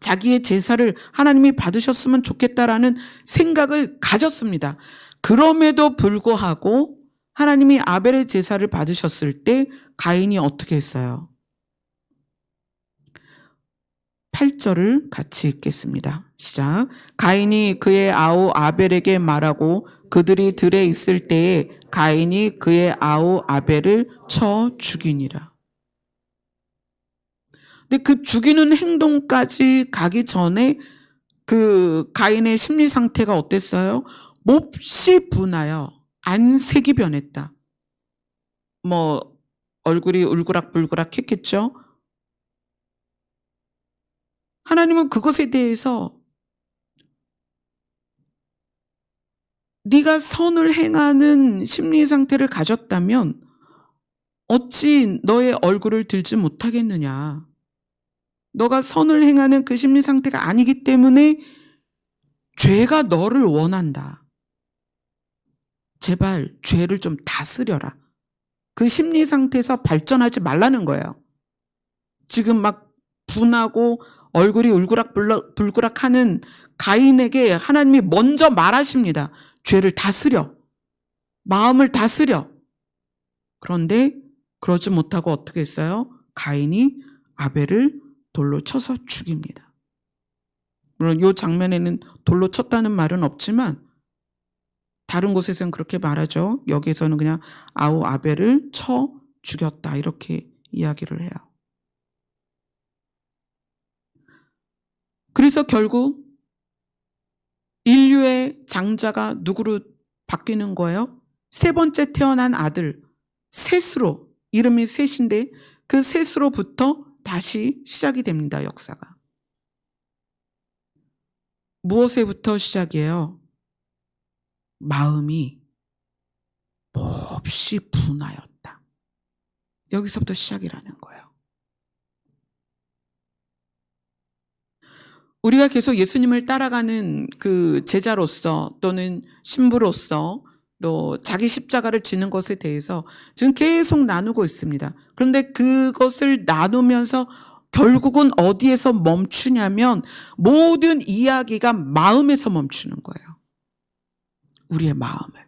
자기의 제사를 하나님이 받으셨으면 좋겠다라는 생각을 가졌습니다. 그럼에도 불구하고 하나님이 아벨의 제사를 받으셨을 때 가인이 어떻게 했어요? 8절을 같이 읽겠습니다. 시작. 가인이 그의 아우 아벨에게 말하고 그들이 들에 있을 때에 가인이 그의 아우 아벨을 쳐 죽이니라. 근데 그 죽이는 행동까지 가기 전에 그 가인의 심리 상태가 어땠어요? 몹시 분하여 안색이 변했다. 얼굴이 울그락불그락 했겠죠? 하나님은 그것에 대해서 네가 선을 행하는 심리 상태를 가졌다면 어찌 너의 얼굴을 들지 못하겠느냐. 너가 선을 행하는 그 심리 상태가 아니기 때문에 죄가 너를 원한다. 제발 죄를 좀 다스려라. 그 심리 상태에서 발전하지 말라는 거예요. 지금 막 분하고 얼굴이 울그락불그락하는 가인에게 하나님이 먼저 말하십니다. 죄를 다스려. 마음을 다스려. 그런데 그러지 못하고 어떻게 했어요? 가인이 아벨을 돌로 쳐서 죽입니다. 물론 이 장면에는 돌로 쳤다는 말은 없지만 다른 곳에서는 그렇게 말하죠. 여기에서는 그냥 아우 아벨을 쳐 죽였다 이렇게 이야기를 해요. 그래서 결국 인류의 장자가 누구로 바뀌는 거예요? 세 번째 태어난 아들 셋으로, 이름이 셋인데 그 셋으로부터 다시 시작이 됩니다. 역사가. 무엇에부터 시작이에요? 마음이 몹시 분하였다. 여기서부터 시작이라는 거예요. 우리가 계속 예수님을 따라가는 그 제자로서 또는 신부로서 또 자기 십자가를 지는 것에 대해서 지금 계속 나누고 있습니다. 그런데 그것을 나누면서 결국은 어디에서 멈추냐면 모든 이야기가 마음에서 멈추는 거예요. 우리의 마음을.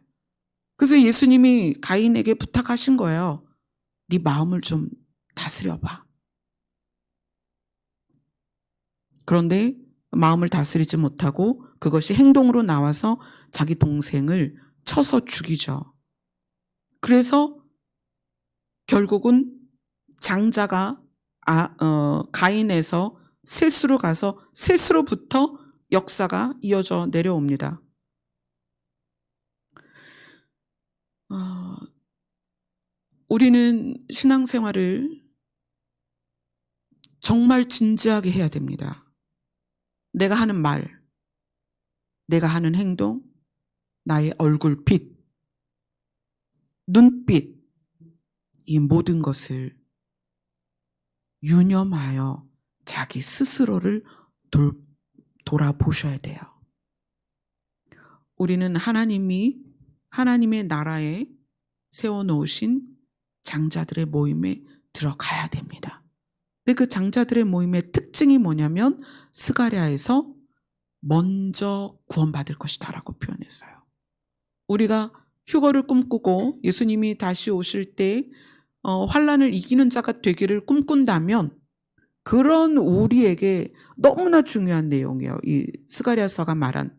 그래서 예수님이 가인에게 부탁하신 거예요. 네 마음을 좀 다스려봐. 그런데 마음을 다스리지 못하고 그것이 행동으로 나와서 자기 동생을 쳐서 죽이죠. 그래서 결국은 장자가 가인에서 셋으로 가서 셋으로부터 역사가 이어져 내려옵니다. 우리는 신앙생활을 정말 진지하게 해야 됩니다. 내가 하는 말, 내가 하는 행동, 나의 얼굴빛, 눈빛, 이 모든 것을 유념하여 자기 스스로를 돌아보셔야 돼요. 우리는 하나님의 나라에 세워놓으신 장자들의 모임에 들어가야 됩니다. 근데 그 장자들의 모임의 특징이 뭐냐면 스가랴에서 먼저 구원받을 것이다 라고 표현했어요. 우리가 휴거를 꿈꾸고 예수님이 다시 오실 때 환난을 이기는 자가 되기를 꿈꾼다면 그런 우리에게 너무나 중요한 내용이에요. 이 스가랴서가 말한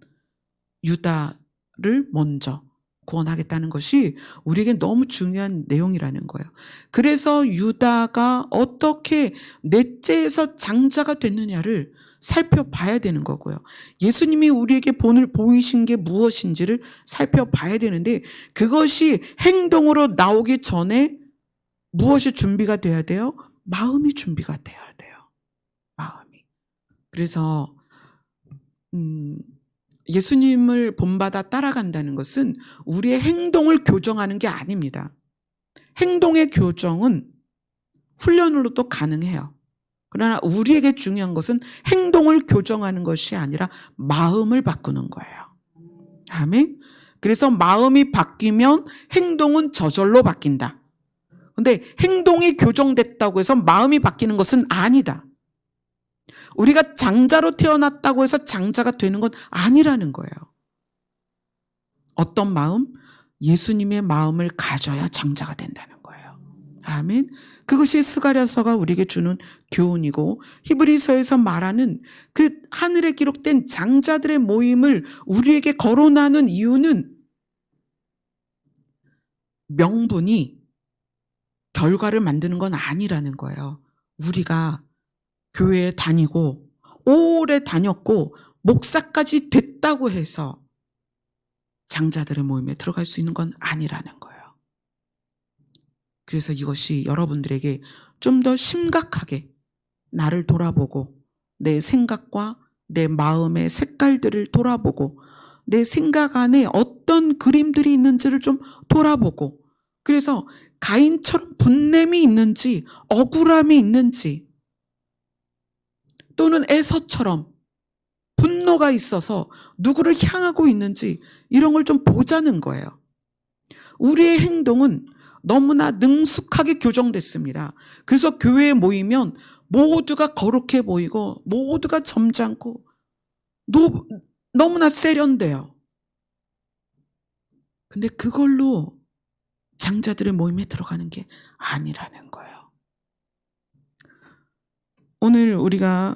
유다를 먼저 구원하겠다는 것이 우리에게 너무 중요한 내용이라는 거예요. 그래서 유다가 어떻게 넷째에서 장자가 됐느냐를 살펴봐야 되는 거고요. 예수님이 우리에게 보이신 게 무엇인지를 살펴봐야 되는데 그것이 행동으로 나오기 전에 무엇이 준비가 돼야 돼요? 마음이 준비가 돼야 돼요. 마음이. 그래서 예수님을 본받아 따라간다는 것은 우리의 행동을 교정하는 게 아닙니다. 행동의 교정은 훈련으로도 가능해요. 그러나 우리에게 중요한 것은 행동을 교정하는 것이 아니라 마음을 바꾸는 거예요. 아멘. 그래서 마음이 바뀌면 행동은 저절로 바뀐다. 근데 행동이 교정됐다고 해서 마음이 바뀌는 것은 아니다. 우리가 장자로 태어났다고 해서 장자가 되는 건 아니라는 거예요. 어떤 마음? 예수님의 마음을 가져야 장자가 된다는 거예요. 아멘. 그것이 스가랴서가 우리에게 주는 교훈이고 히브리서에서 말하는 그 하늘에 기록된 장자들의 모임을 우리에게 거론하는 이유는 명분이 결과를 만드는 건 아니라는 거예요. 우리가 교회에 다니고 오래 다녔고 목사까지 됐다고 해서 장자들의 모임에 들어갈 수 있는 건 아니라는 거예요. 그래서 이것이 여러분들에게 좀 더 심각하게 나를 돌아보고 내 생각과 내 마음의 색깔들을 돌아보고 내 생각 안에 어떤 그림들이 있는지를 좀 돌아보고 그래서 가인처럼 분냄이 있는지 억울함이 있는지 또는 에서처럼 분노가 있어서 누구를 향하고 있는지 이런 걸 좀 보자는 거예요. 우리의 행동은 너무나 능숙하게 교정됐습니다. 그래서 교회에 모이면 모두가 거룩해 보이고 모두가 점잖고 너무나 세련돼요. 근데 그걸로 장자들의 모임에 들어가는 게 아니라는 거예요. 오늘 우리가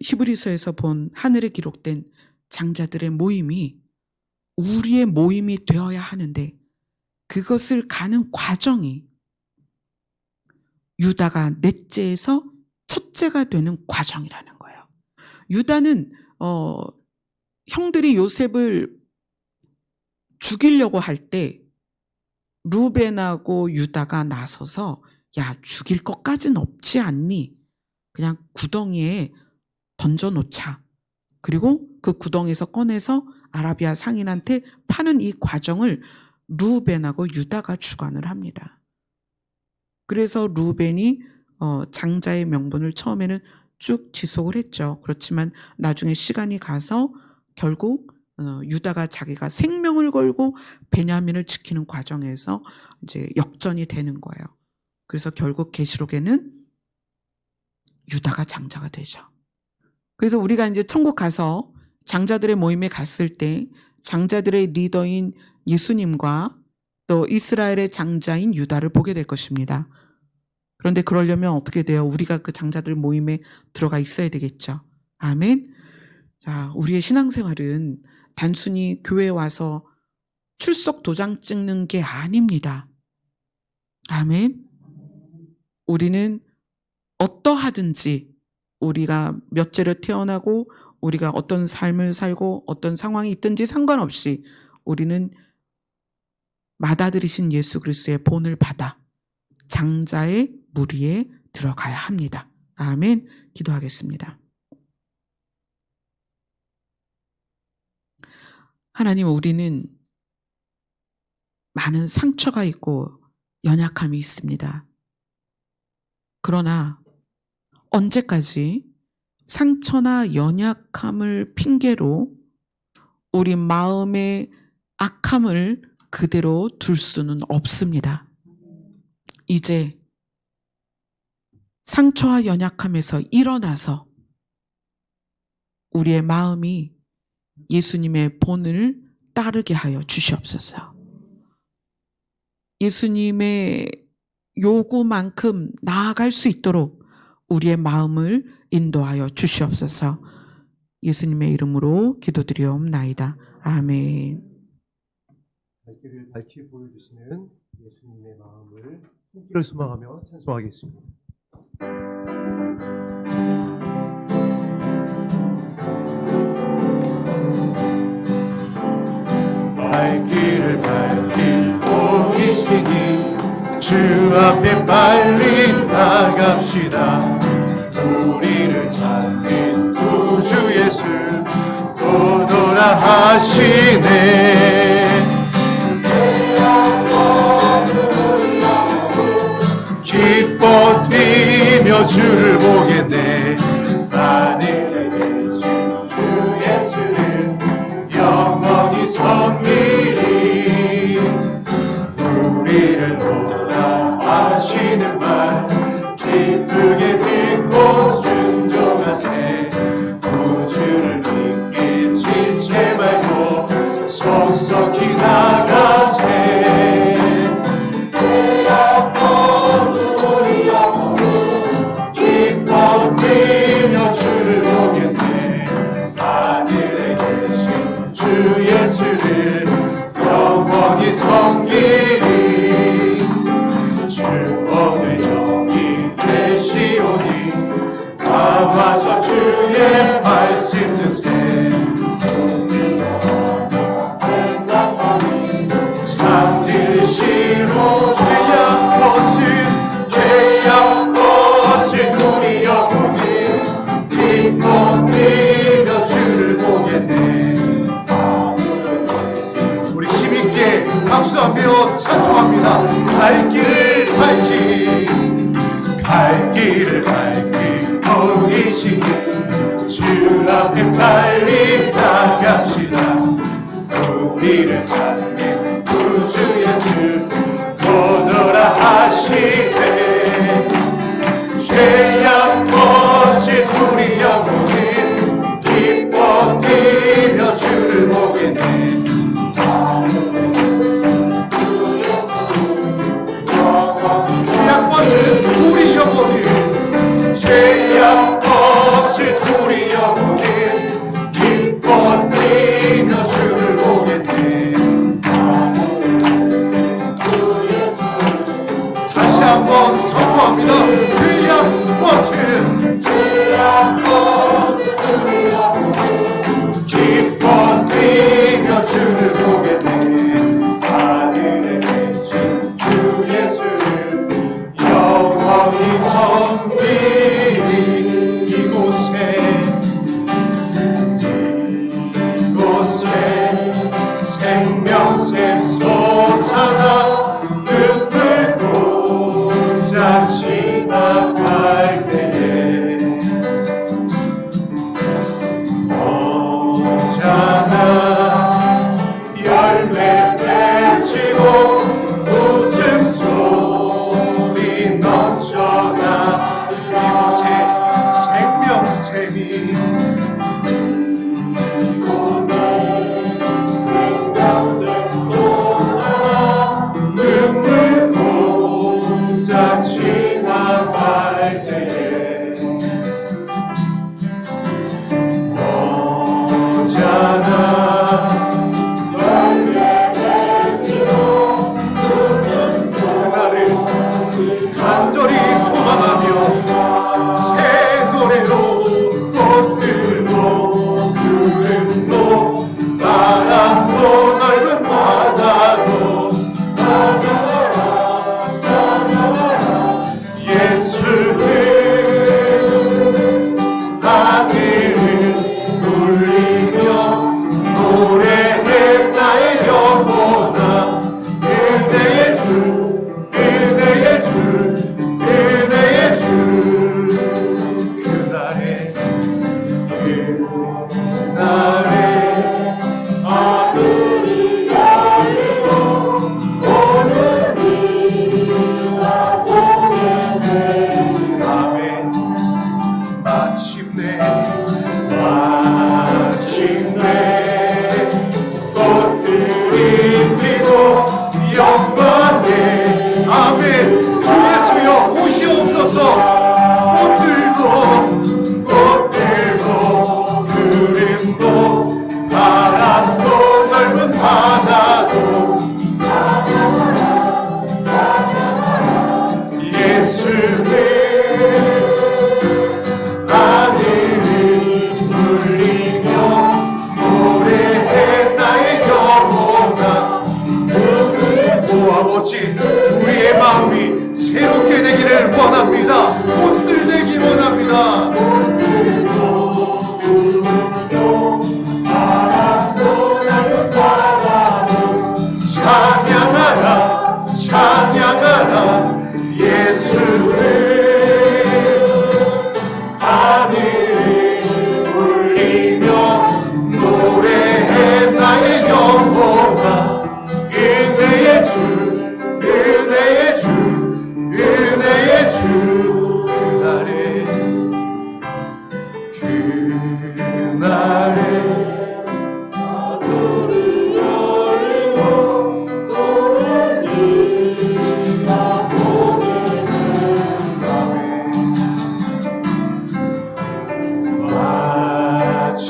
히브리서에서 본 하늘에 기록된 장자들의 모임이 우리의 모임이 되어야 하는데 그것을 가는 과정이 유다가 넷째에서 첫째가 되는 과정이라는 거예요. 유다는 형들이 요셉을 죽이려고 할 때 루벤하고 유다가 나서서 야 죽일 것까지는 없지 않니? 그냥 구덩이에 던져놓자. 그리고 그 구덩이에서 꺼내서 아라비아 상인한테 파는 이 과정을 루벤하고 유다가 주관을 합니다. 그래서 루벤이 장자의 명분을 처음에는 쭉 지속을 했죠. 그렇지만 나중에 시간이 가서 결국 유다가 자기가 생명을 걸고 베냐민을 지키는 과정에서 이제 역전이 되는 거예요. 그래서 결국 계시록에는 유다가 장자가 되죠. 그래서 우리가 이제 천국 가서 장자들의 모임에 갔을 때 장자들의 리더인 예수님과 또 이스라엘의 장자인 유다를 보게 될 것입니다. 그런데 그러려면 어떻게 돼요? 우리가 그 장자들 모임에 들어가 있어야 되겠죠. 아멘. 자, 우리의 신앙생활은 단순히 교회에 와서 출석 도장 찍는 게 아닙니다. 아멘. 우리는 어떠하든지 우리가 몇째로 태어나고 우리가 어떤 삶을 살고 어떤 상황이 있든지 상관없이 우리는 맏아들이신 예수 그리스도의 본을 받아 장자의 무리에 들어가야 합니다. 아멘. 기도하겠습니다. 하나님, 우리는 많은 상처가 있고 연약함이 있습니다. 그러나 언제까지 상처나 연약함을 핑계로 우리 마음의 악함을 그대로 둘 수는 없습니다. 이제 상처와 연약함에서 일어나서 우리의 마음이 예수님의 본을 따르게 하여 주시옵소서. 예수님의 요구만큼 나아갈 수 있도록 우리의 마음을 인도하여 주시옵소서. 예수님의 이름으로 기도드리옵나이다. 아멘. 갈 길을 밝히 보여주시는 예수님의 마음을 손길을 소망하며 찬송하겠습니다. 갈 길을 밝히 보이시니 주 앞에 빨리 나갑시다. 우리를 찾는 구주 예수 오너라 하시네. 기뻐 뛰며 주를 보겠네. 하늘에 계신 주 예수는 영원히 성리리. 우리를 보라 하시는 말 기쁘게 듣고 순종하세. 구주를 믿기 지체 말고 속속히 나가세. 기뻐 뛰며 주를 보겠네. 하늘에 계신 주 예수를 영원히 섬기리. 주 오늘 여기 계시오니 나와서 주의 말씀 드세. 잠들시로 죄악 벗은 우리 영혼이 기뻐 뛰며 주를 보겠네. 우리 힘있게 박수하며 찬송합니다. 갈 길을 밝히 보이시니 주 앞에 빨리 나갑시다. 우리를 찾는 구주 예수 오너라 하시네. 죄악 벗은 우리 영혼은 기뻐 뛰며 주를 보겠네. 죄악 벗은 우리 영혼은 죄악 벗은 우리 영혼은 기뻐 뛰며 주를 보겠네.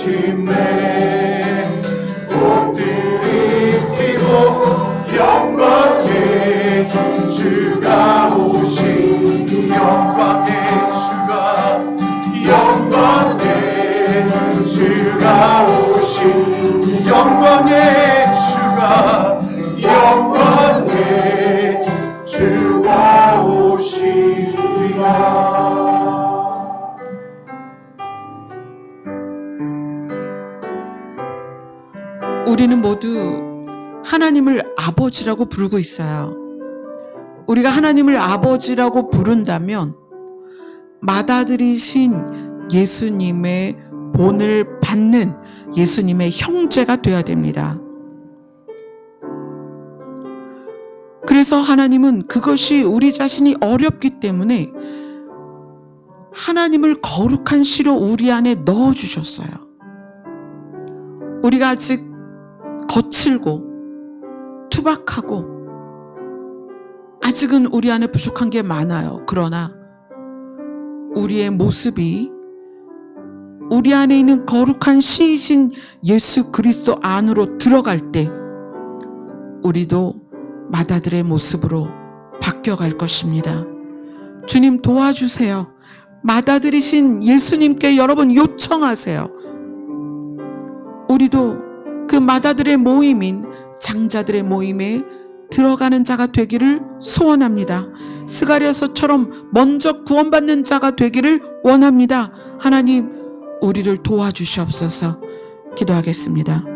오심에 옷들이 피고 영광의 주가 오신 영광의 주가 오신 영광의 주가 오시리라. 우리는 모두 하나님을 아버지라고 부르고 있어요. 우리가 하나님을 아버지라고 부른다면 맏아들이신 예수님의 본을 받는 예수님의 형제가 되어야 됩니다. 그래서 하나님은 그것이 우리 자신이 어렵기 때문에 하나님을 거룩한 씨로 우리 안에 넣어주셨어요. 우리가 아직 거칠고 투박하고 아직은 우리 안에 부족한 게 많아요. 그러나 우리의 모습이 우리 안에 있는 거룩한 씨이신 예수 그리스도 안으로 들어갈 때 우리도 맏아들의 모습으로 바뀌어갈 것입니다. 주님 도와주세요. 맏아들이신 예수님께 여러분 요청하세요. 우리도 그 맏아들의 모임인 장자들의 모임에 들어가는 자가 되기를 소원합니다. 스가랴서처럼 먼저 구원받는 자가 되기를 원합니다. 하나님, 우리를 도와주시옵소서. 기도하겠습니다.